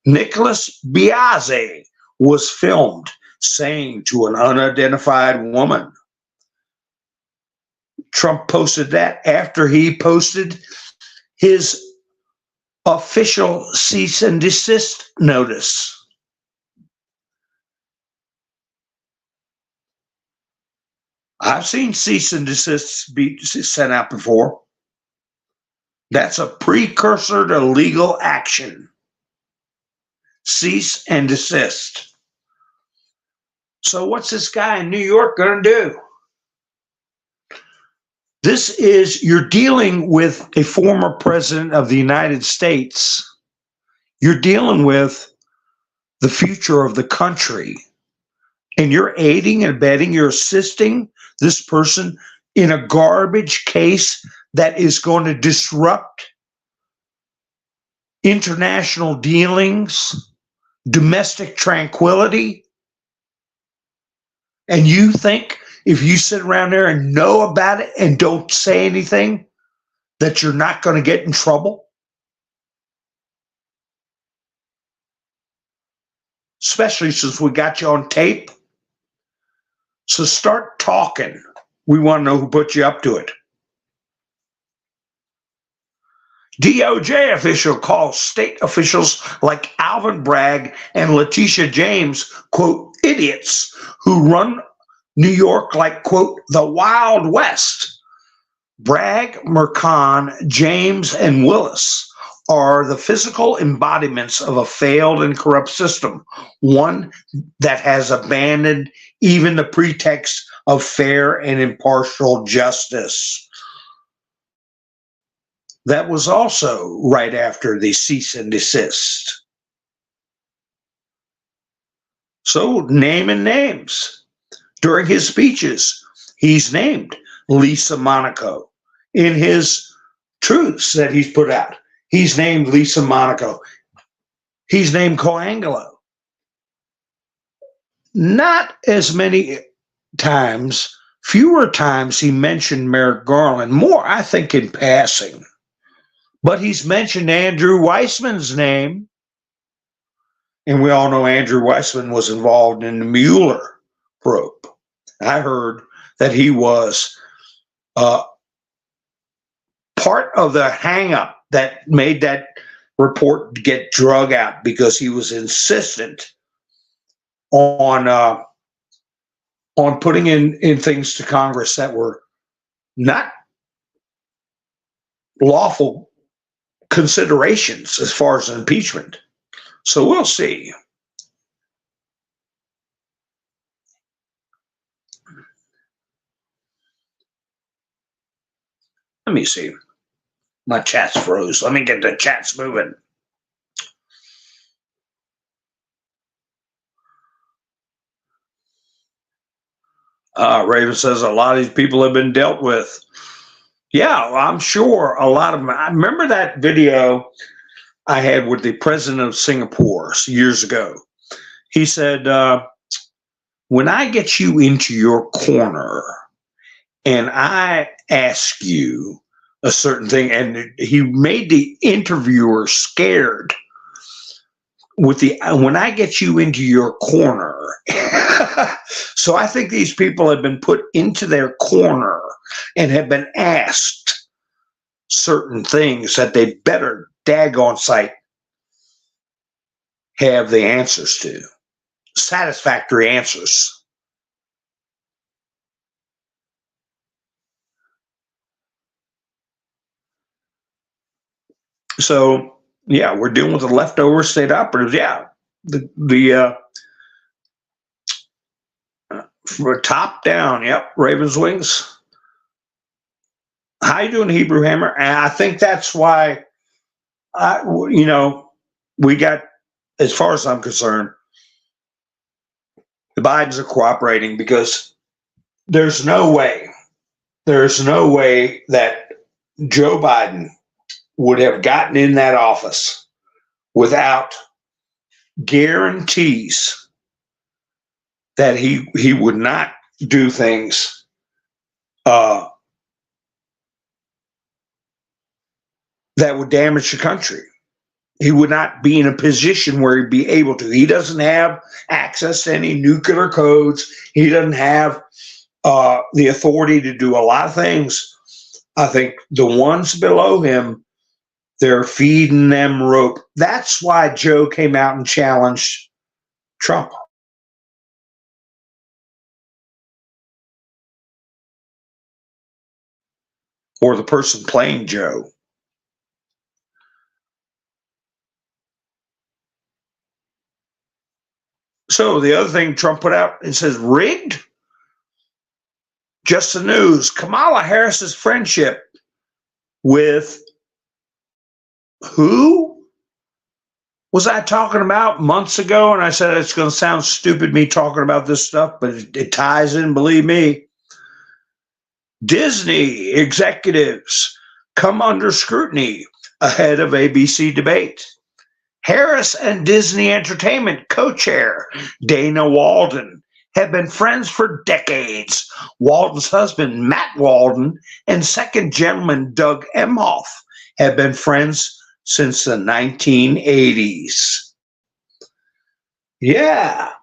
Nicholas Biazzi was filmed saying to an unidentified woman. Trump posted that after he posted his official cease and desist notice. I've seen cease and desists be sent out before. That's a precursor to legal action. Cease and desist. So what's this guy in New York going to do? This is, you're dealing with a former president of the United States. You're dealing with the future of the country. And you're aiding and abetting, you're assisting this person in a garbage case that is going to disrupt international dealings, domestic tranquility. And you think if you sit around there and know about it and don't say anything, that you're not going to get in trouble? especially since we got you on tape. So start talking. We want to know who put you up to it. DOJ official calls state officials like Alvin Bragg and Letitia James, quote, idiots who run New York like, quote, the Wild West. Bragg, Mercon, James, and Willis are the physical embodiments of a failed and corrupt system, one that has abandoned even the pretext of fair and impartial justice. That was also right after the cease and desist. So naming names. During his speeches, he's named Lisa Monaco. In his truths that he's put out, he's named Lisa Monaco. He's named Coangelo. Not as many times, fewer times he mentioned Merrick Garland. More, I think, in passing. But he's mentioned Andrew Weissman's name. And we all know Andrew Weissman was involved in the Mueller probe. I heard that he was part of the hang-up that made that report get drug out, because he was insistent on putting in things to Congress that were not lawful considerations as far as impeachment. So we'll see. Let me see. My chat's froze. Let me get the chats moving. Raven says a lot of these people have been dealt with. Yeah, well, I'm sure a lot of them. I remember that video I had with the president of Singapore years ago. He said, when I get you into your corner and I ask you a certain thing, and he made the interviewer scared with the, when I get you into your corner. So I think these people have been put into their corner and have been asked certain things that they better daggone sight have the answers to, satisfactory answers. So yeah, we're dealing with the leftover state operatives. Yeah, the from top down. Yep, Ravens wings. How you doing, Hebrew Hammer? And I think that's why, we got, as far as I'm concerned, the Bidens are cooperating, because there's no way that Joe Biden would have gotten in that office without guarantees that he would not do things that would damage the country. He would not be in a position where he'd be able to. He doesn't have access to any nuclear codes. He doesn't have the authority to do a lot of things. I think the ones below him, they're feeding them rope. That's why Joe came out and challenged Trump. Or the person playing Joe. So the other thing Trump put out, it says rigged. Just the news. Kamala Harris's friendship with who was I talking about months ago? And I said it's going to sound stupid me talking about this stuff, but it ties in, believe me. Disney executives come under scrutiny ahead of ABC debate. Harris and Disney Entertainment co-chair Dana Walden have been friends for decades. Walden's husband, Matt Walden, and second gentleman, Doug Emhoff, have been friends since the 1980s. Yeah,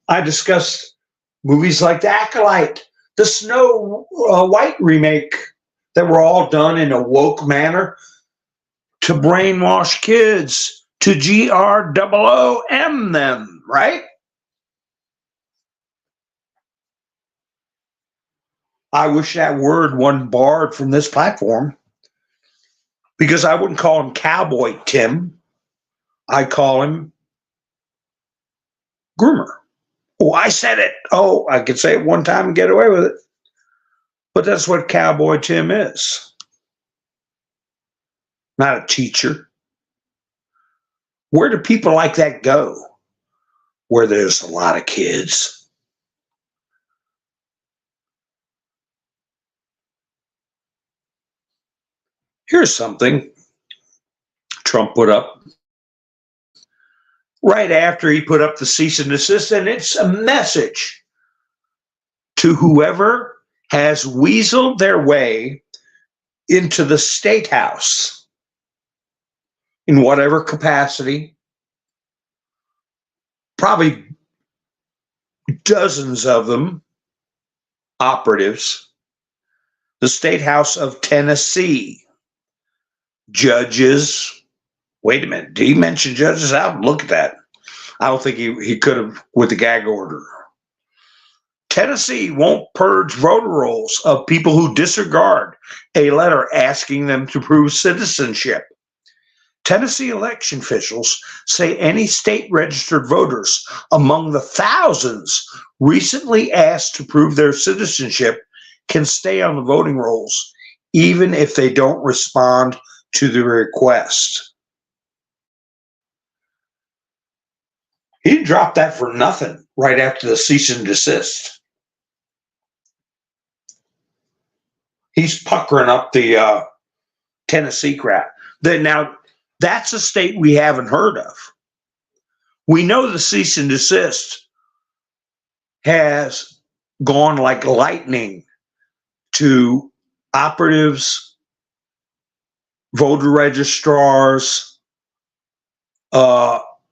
I discussed movies like The Acolyte, the Snow White remake that were all done in a woke manner to brainwash kids, to GROOM them, right? I wish that word wasn't barred from this platform because I wouldn't call him Cowboy Tim. I call him groomer. Oh, I said it. Oh, I could say it one time and get away with it. But that's what Cowboy Tim is. Not a teacher. Where do people like that go? Where there's a lot of kids. Here's something Trump put up right after he put up the cease and desist, and it's a message to whoever has weaseled their way into the state house in whatever capacity, probably dozens of them, operatives, the state house of Tennessee, judges. Wait a minute, did he mention judges? I'll look at that. I don't think he could have with the gag order. Tennessee won't purge voter rolls of people who disregard a letter asking them to prove citizenship. Tennessee election officials say any state registered voters among the thousands recently asked to prove their citizenship can stay on the voting rolls even if they don't respond to the request. He didn't drop that for nothing right after the cease and desist. He's puckering up the Tennessee crap. Now, that's a state we haven't heard of. We know the cease and desist has gone like lightning to operatives, voter registrars,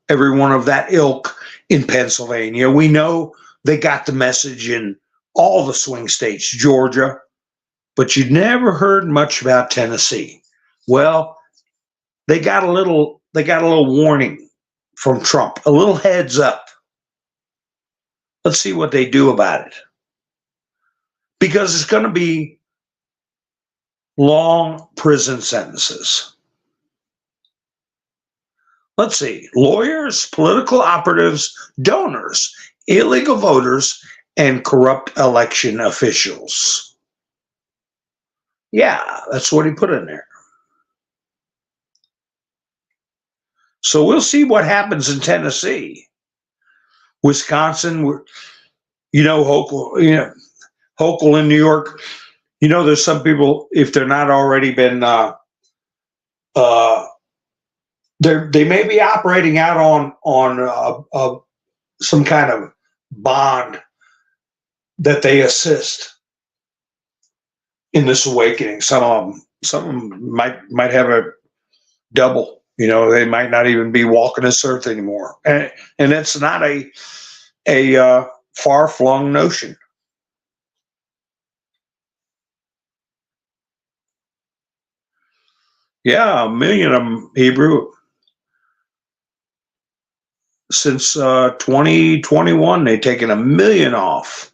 everyone of that ilk in Pennsylvania. We know they got the message in all the swing states, Georgia, but you never heard much about Tennessee. Well, they got a little warning from Trump, a little heads up. Let's see what they do about it. Because it's going to be long prison sentences. Let's see, lawyers, political operatives, donors, illegal voters, and corrupt election officials. Yeah, that's what he put in there. So we'll see what happens in Tennessee. Wisconsin, Hochul, Hochul in New York. There's some people, if they're not already been, they may be operating out on some kind of bond that they assist in this awakening. Some of them might have a double. They might not even be walking this earth anymore, and it's not a far-flung notion. Yeah, 1 million of them, Hebrew. Since 2021, they've taken 1 million off.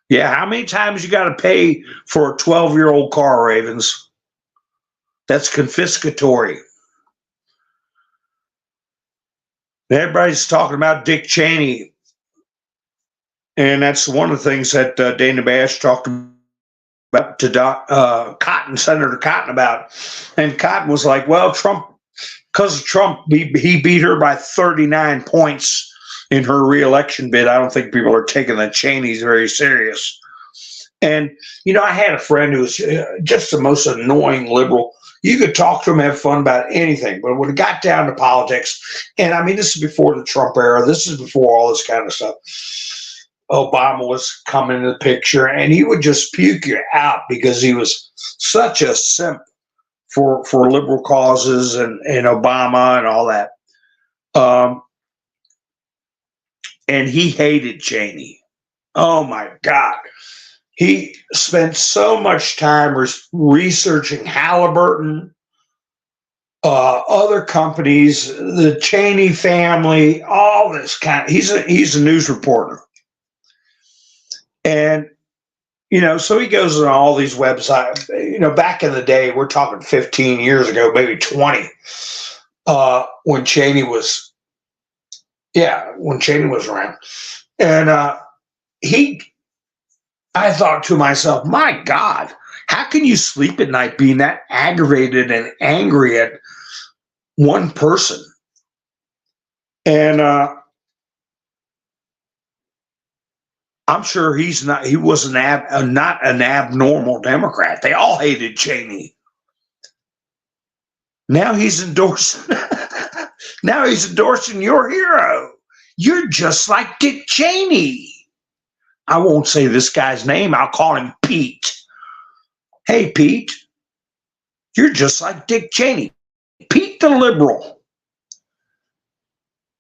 Yeah, how many times you got to pay for a 12-year-old car, Ravens? That's confiscatory. Everybody's talking about Dick Cheney, and that's one of the things that Dana Bash talked about to Senator Cotton about. And Cotton was like, well, Trump, because of Trump, he beat her by 39 points in her reelection bid. I don't think people are taking the Cheneys very serious. And, I had a friend who was just the most annoying liberal. You could talk to him, have fun about anything, but when it got down to politics, and I mean, this is before the Trump era, this is before all this kind of stuff. Obama was coming into the picture, and he would just puke you out because he was such a simp for liberal causes and Obama and all that. And he hated Cheney. Oh my God. He spent so much time researching Halliburton, other companies, the Cheney family, all this kind. He's a news reporter. And, so he goes on all these websites. Back in the day, we're talking 15 years ago, maybe 20, when Cheney was around. And I thought to myself, my God, how can you sleep at night being that aggravated and angry at one person? And I'm sure he was not an abnormal Democrat. They all hated Cheney. Now he's endorsing your hero. You're just like Dick Cheney. I won't say this guy's name. I'll call him Pete. Hey, Pete, you're just like Dick Cheney. Pete the liberal.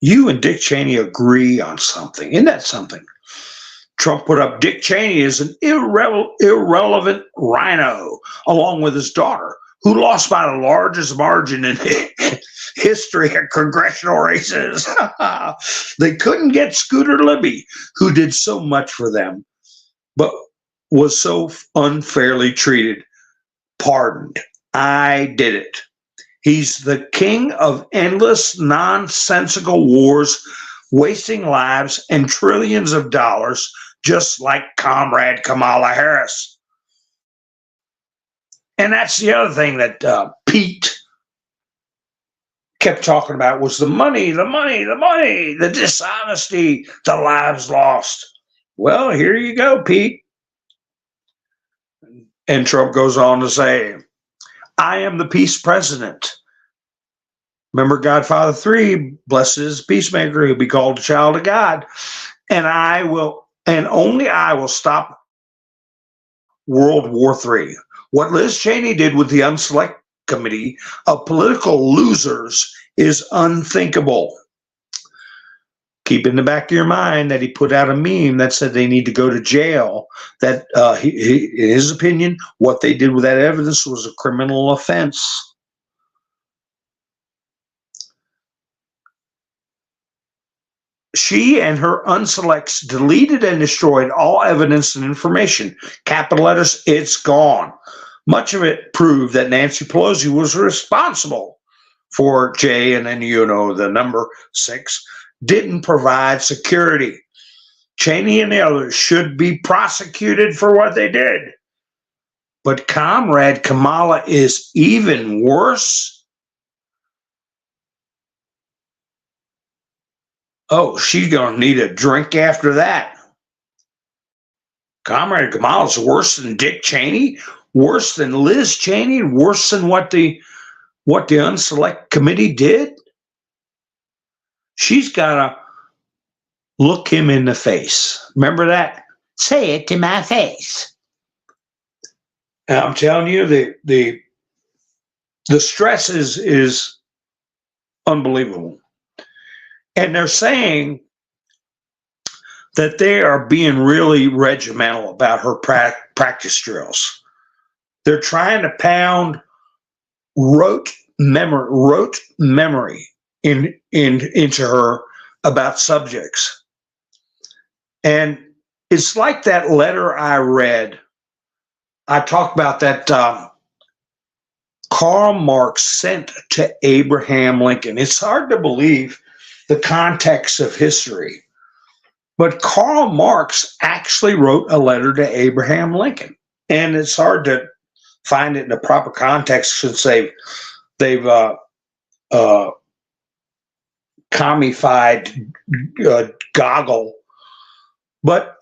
You and Dick Cheney agree on something. Isn't that something? Trump put up Dick Cheney as an irrelevant rhino, along with his daughter, who lost by the largest margin in history of congressional races. They couldn't get Scooter Libby, who did so much for them, but was so unfairly treated. Pardoned. I did it. He's the king of endless, nonsensical wars, wasting lives and trillions of dollars, just like Comrade Kamala Harris. And that's the other thing that Pete kept talking about was the money, the dishonesty, the lives lost. Well, here you go, Pete. And Trump goes on to say, I am the peace president. Remember Godfather 3, blessed is the peacemaker who'll be called a child of God. And only I will stop World War III. What Liz Cheney did with the Unselect Committee of political losers is unthinkable. Keep in the back of your mind that he put out a meme that said they need to go to jail, that in his opinion, what they did with that evidence was a criminal offense. She and her unselects deleted and destroyed all evidence and information. Capital letters, it's gone. Much of it proved that Nancy Pelosi was responsible for J, and then the number 6, didn't provide security. Cheney and the others should be prosecuted for what they did. But Comrade Kamala is even worse. Oh, she's going to need a drink after that. Comrade Kamala's worse than Dick Cheney, worse than Liz Cheney, worse than what the Unselect Committee did. She's got to look him in the face. Remember that? Say it to my face. And I'm telling you, the stress is unbelievable. And they're saying that they are being really regimental about her practice drills. They're trying to pound rote memory into her about subjects. And it's like that letter I read. I talked about that Karl Marx sent to Abraham Lincoln. It's hard to believe the context of history, but Karl Marx actually wrote a letter to Abraham Lincoln. And it's hard to find it in the proper context since they've commified Goggle. But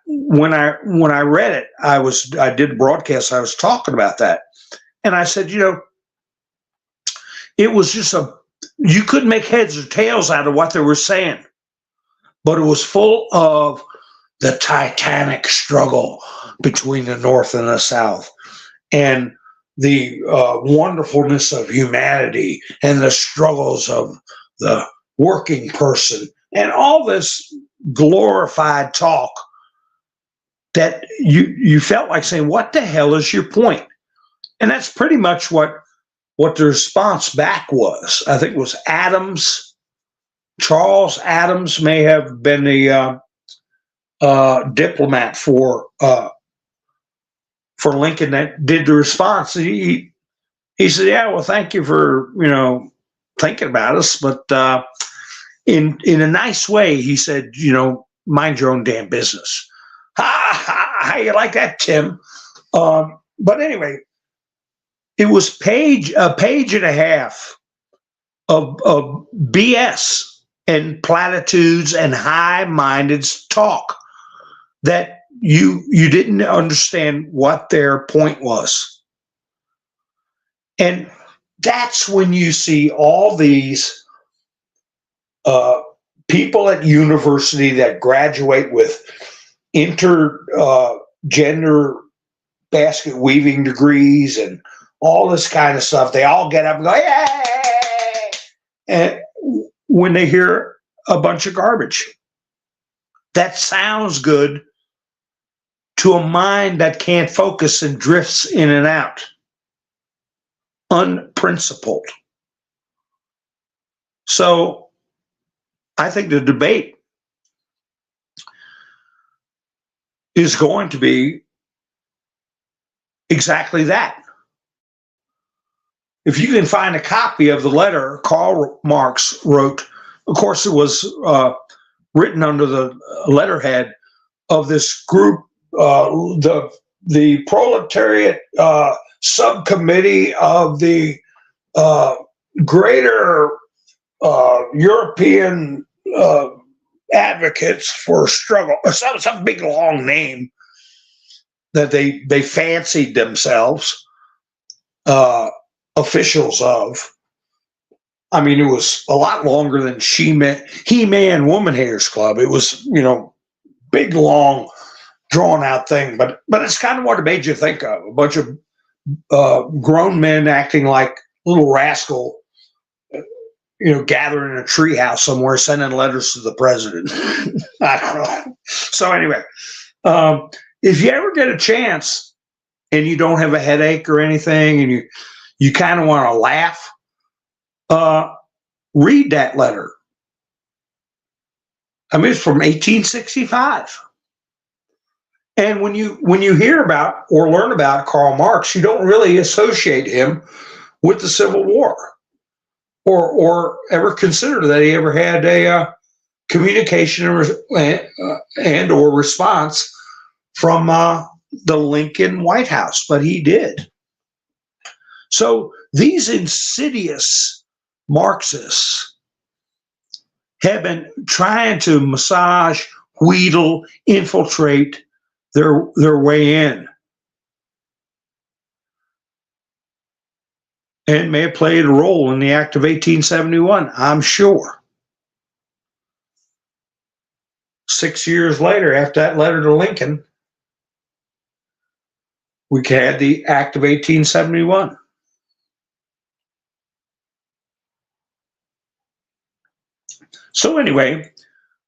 when I read it, I did a broadcast. I was talking about that, and I said, it was just you couldn't make heads or tails out of what they were saying, but it was full of the titanic struggle between the North and the South, and the wonderfulness of humanity and the struggles of the working person, and all this glorified talk that you felt like saying, what the hell is your point? And that's pretty much what the response back was. I think it was Adams, Charles Adams may have been the diplomat for Lincoln that did the response. He said, yeah, well, thank you for, thinking about us, but in a nice way, he said, mind your own damn business. How you like that, Tim? But anyway, it was a page and a half of BS and platitudes and high-minded talk that you didn't understand what their point was. And that's when you see all these people at university that graduate with intergender basket weaving degrees and all this kind of stuff. They all get up and go, yay! And when they hear a bunch of garbage, that sounds good to a mind that can't focus and drifts in and out, unprincipled. So I think the debate is going to be exactly that. If you can find a copy of the letter Karl Marx wrote, of course, it was written under the letterhead of this group, the proletariat subcommittee of the greater European advocates for struggle, or some big long name that they fancied themselves officials of. I mean, it was a lot longer than He-Man Woman Haters Club. It was, big, long, drawn out thing. But it's kind of what it made you think of. A bunch of grown men acting like little rascal, gathering in a treehouse somewhere, sending letters to the president. I don't know. So anyway, if you ever get a chance and you don't have a headache or anything, and you kind of want to laugh, read that letter. I mean, it's from 1865. And when you hear about or learn about Karl Marx, you don't really associate him with the Civil War, or ever consider that he ever had a communication and or response from the Lincoln White House, but he did. So these insidious Marxists have been trying to massage, wheedle, infiltrate their way in, and may have played a role in the Act of 1871, I'm sure. 6 years later, after that letter to Lincoln, we had the Act of 1871. So anyway,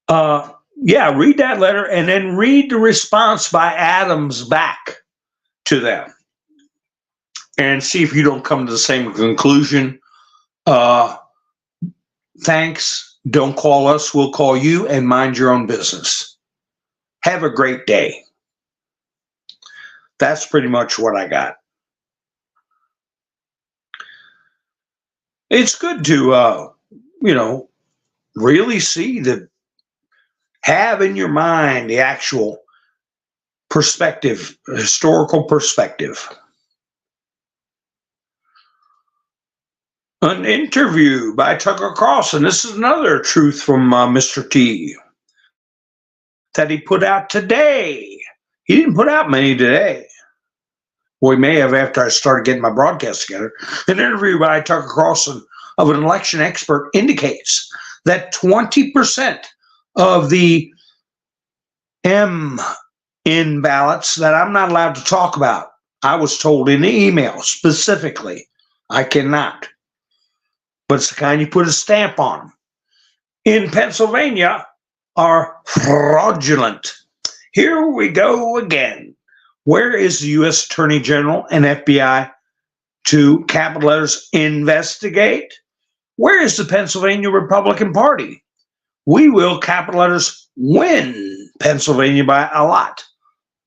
read that letter and then read the response by Adams back to them and see if you don't come to the same conclusion. Thanks, don't call us, we'll call you, and mind your own business. Have a great day. That's pretty much what I got. It's good to, really have in your mind the actual perspective, historical perspective. An interview by Tucker Carlson. This is another truth from Mr. T that he put out today. He didn't put out many today. Well, he may have after I started getting my broadcast together. An interview by Tucker Carlson of an election expert indicates that 20% of the M in ballots that I'm not allowed to talk about. I was told in the email specifically, I cannot. But it's the kind you put a stamp on them. In Pennsylvania are fraudulent. Here we go again. Where is the U.S. Attorney General and FBI to, capital letters, investigate? Where is the Pennsylvania Republican Party? We will, capital letters, win Pennsylvania by a lot,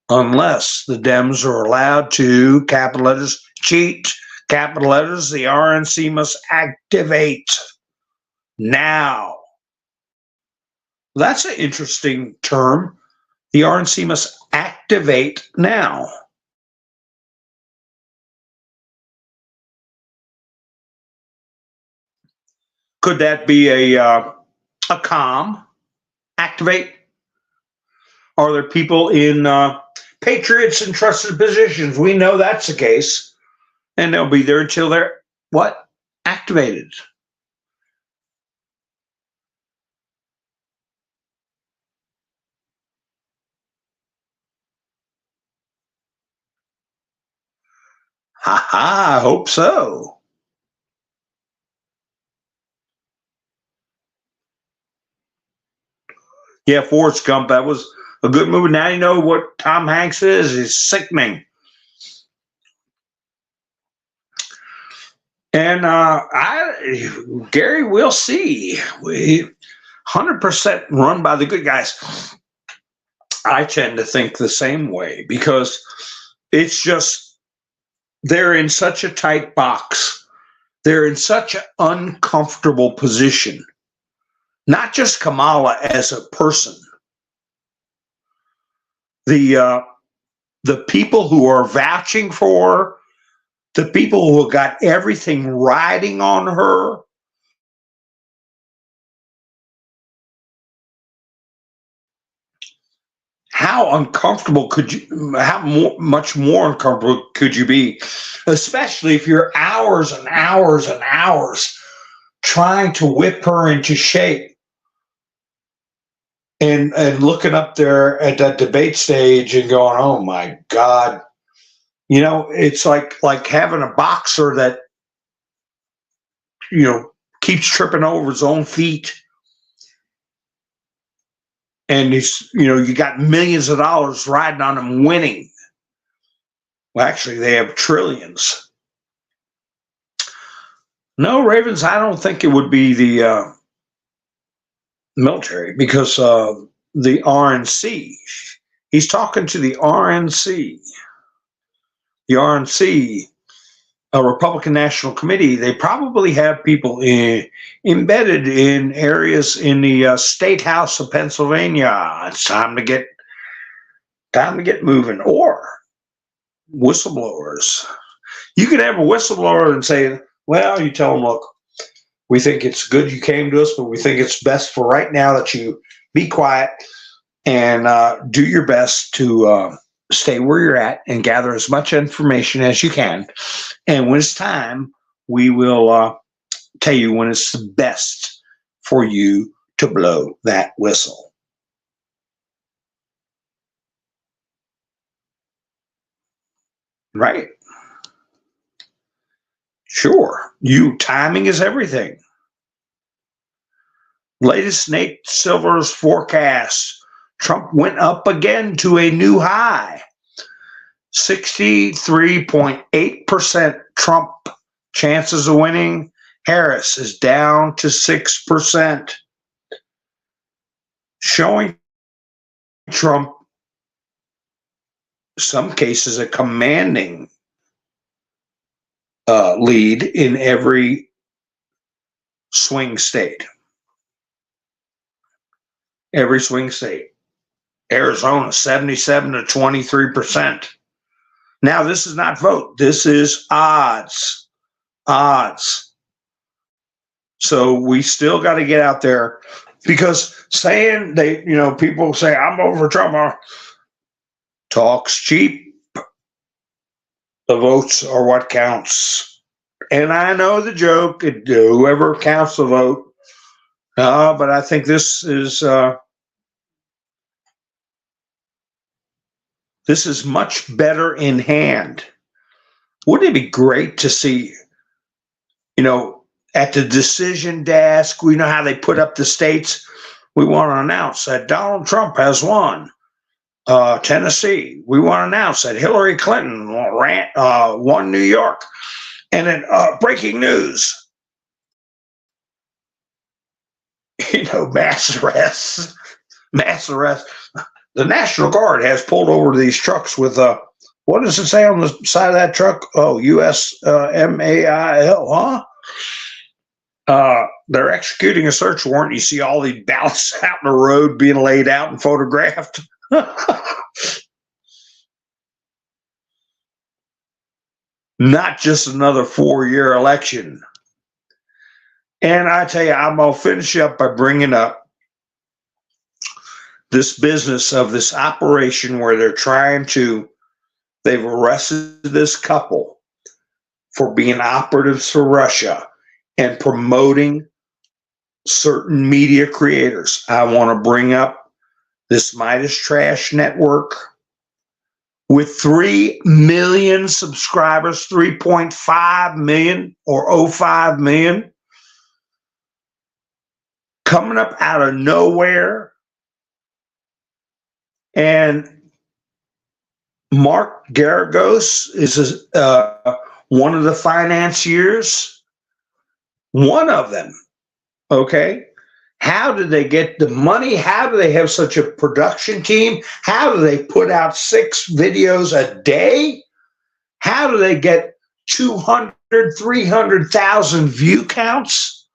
unless the Dems are allowed to, capital letters, cheat, capital letters, the RNC must activate now. That's an interesting term. The RNC must activate now. Could that be a calm activate? Are there people in patriots and trusted positions? We know that's the case, and they'll be there until they're what? Activated. Ha ha, I hope so. Yeah, Forrest Gump, that was a good movie. Now you know what Tom Hanks is. He's sickening. And Gary, we'll see. We 100% run by the good guys. I tend to think the same way because it's just they're in such a tight box. They're in such an uncomfortable position. Not just Kamala as a person. The people who are vouching for her, the people who have got everything riding on her, how uncomfortable could you, much more uncomfortable could you be, especially if you're hours and hours and hours trying to whip her into shape and looking up there at that debate stage and going, oh my God. You know, it's like having a boxer that, you know, keeps tripping over his own feet. And he's, you know, you got millions of dollars riding on him winning. Well, actually, they have trillions. No, Ravens, I don't think it would be the military because the RNC, he's talking to the RNC. The RNC, a Republican National Committee, they probably have people embedded in areas in the State House of Pennsylvania. It's time to get moving. Or whistleblowers. You could have a whistleblower and say, well, you tell them, look, we think it's good you came to us, but we think it's best for right now that you be quiet and do your best to stay where you're at and gather as much information as you can. And when it's time, we will tell you when it's the best for you to blow that whistle. Right. Sure. Timing is everything. Latest Nate Silver's forecast. Trump went up again to a new high. 63.8% Trump chances of winning. Harris is down to 6%. Showing Trump, some cases, a commanding lead in every swing state. Every swing state. Arizona, 77 to 23%. Now, this is not vote. This is odds. Odds. So we still got to get out there because saying people say, I'm over Trump. Talk's cheap. The votes are what counts. And I know the joke, whoever counts the vote. But I think this is This is much better in hand. Wouldn't it be great to see, at the decision desk, we know how they put up the states. We want to announce that Donald Trump has won Tennessee. We want to announce that Hillary Clinton won New York. And then breaking news, mass arrests. The National Guard has pulled over these trucks with, what does it say on the side of that truck? Oh, USMAIL, huh? They're executing a search warrant. You see all these ballots out in the road being laid out and photographed. Not just another 4-year election. And I tell you, I'm going to finish up by bringing up this business of this operation where they've arrested this couple for being operatives for Russia and promoting certain media creators. I want to bring up this Midas Trash Network with 3 million subscribers, 3.5 million or 05 million, coming up out of nowhere. And Mark Garagos is one of the financiers, one of them. Okay. How did they get the money? How do they have such a production team? How do they put out 6 videos a day? How do they get 200, 300,000 view counts?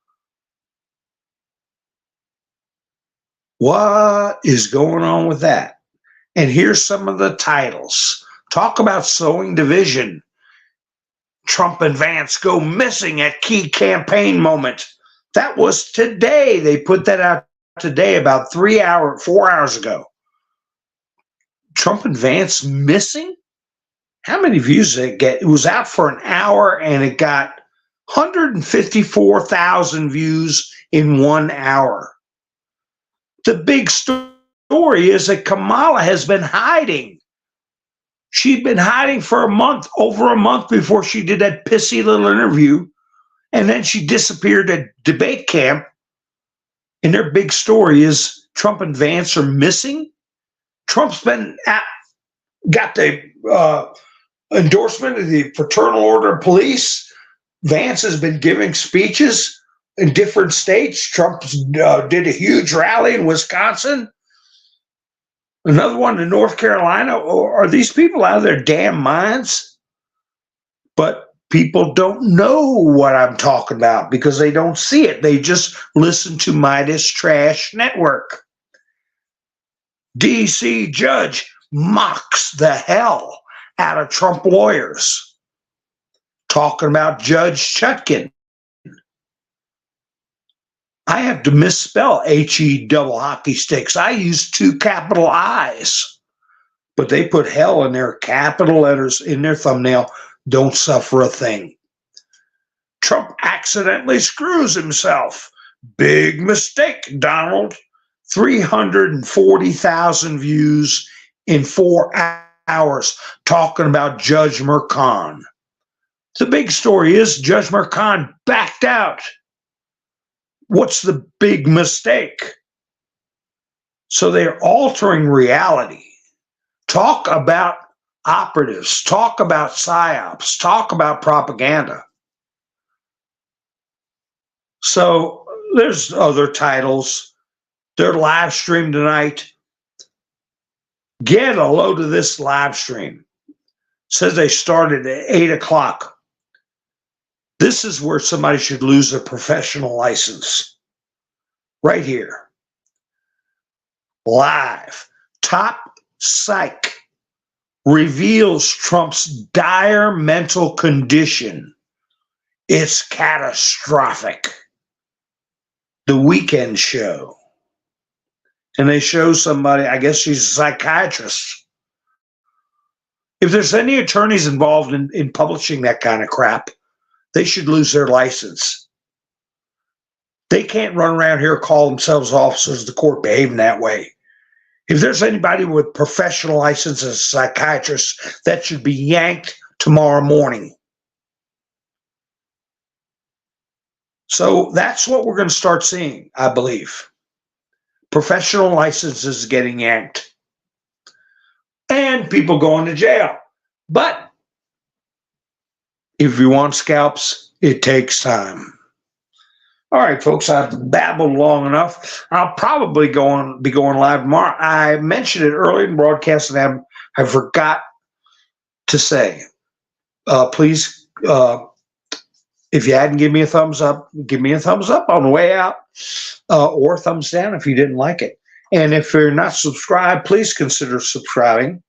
What is going on with that? And here's some of the titles. Talk about sowing division. Trump and Vance go missing at key campaign moment. That was today. They put that out today, about 4 hours ago. Trump and Vance missing? How many views did it get? It was out for an hour and it got 154,000 views in 1 hour. The big story is that Kamala has been hiding. She'd been hiding for over a month before she did that pissy little interview. And then she disappeared at debate camp. And their big story is Trump and Vance are missing. Trump's got the endorsement of the Fraternal Order of Police. Vance has been giving speeches in different states. Trump did a huge rally in Wisconsin. Another one in North Carolina. Are these people out of their damn minds? But people don't know what I'm talking about because they don't see it. They just listen to Midas Trash Network. DC judge mocks the hell out of Trump lawyers. Talking about Judge Chutkin. I have to misspell H-E double hockey sticks. I use 2 capital I's. But they put hell in their capital letters in their thumbnail. Don't suffer a thing. Trump accidentally screws himself. Big mistake, Donald. 340,000 views in 4 hours talking about Judge Merchan. The big story is Judge Merchan backed out. What's the big mistake? So they're altering reality. Talk about operatives, talk about psyops, talk about propaganda. So there's other titles. They're live stream tonight. Get a load of this live stream. Says they started at 8 o'clock. This is where somebody should lose their professional license. Right here. Live. Top psych reveals Trump's dire mental condition. It's catastrophic. The Weekend Show. And they show somebody, I guess she's a psychiatrist. If there's any attorneys involved in publishing that kind of crap, they should lose their license. They can't run around here and call themselves officers of the court behaving that way. If there's anybody with professional license as a psychiatrist, that should be yanked tomorrow morning. So that's what we're going to start seeing, I believe. Professional licenses getting yanked. And people going to jail. But if you want scalps, it takes time. All right, folks, I've babbled long enough. I'll probably be going live tomorrow. I mentioned it earlier in the broadcast, and I forgot to say, please, if you hadn't given me a thumbs up, give me a thumbs up on the way out, or thumbs down if you didn't like it. And if you're not subscribed, please consider subscribing.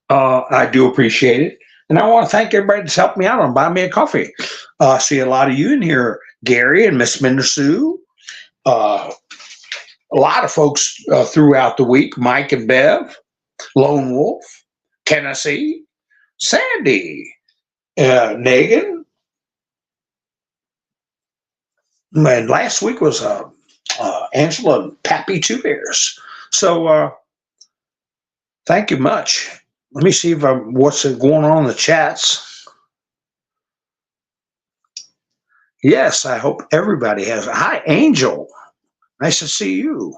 I do appreciate it. And I want to thank everybody that's helped me out on buying me a coffee. I see a lot of you in here, Gary and Miss Minda Sue. A lot of folks throughout the week, Mike and Bev, Lone Wolf, Tennessee, Sandy, Negan. And last week was Angela and Pappy Two Bears. So thank you much. Let me see if what's going on in the chats. Yes, I hope everybody has. Hi, Angel. Nice to see you.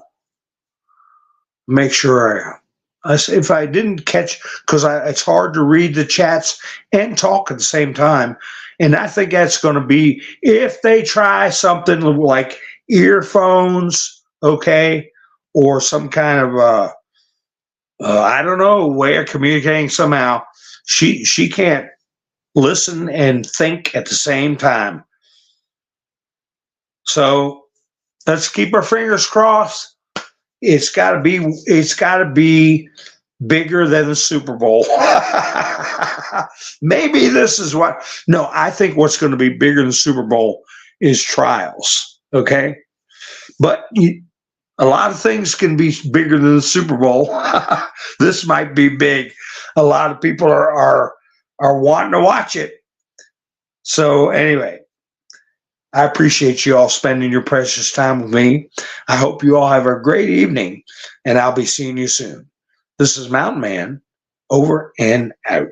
Make sure if I didn't catch, because it's hard to read the chats and talk at the same time. And I think that's going to be, if they try something like earphones, okay, or some kind of, I don't know, way of communicating somehow. She can't listen and think at the same time. So let's keep our fingers crossed. It's got to be bigger than the Super Bowl. Maybe this is what. No, I think what's going to be bigger than the Super Bowl is trials. Okay, but a lot of things can be bigger than the Super Bowl. This might be big. A lot of people are wanting to watch it. So anyway, I appreciate you all spending your precious time with me. I hope you all have a great evening, and I'll be seeing you soon. This is Mountain Man, over and out.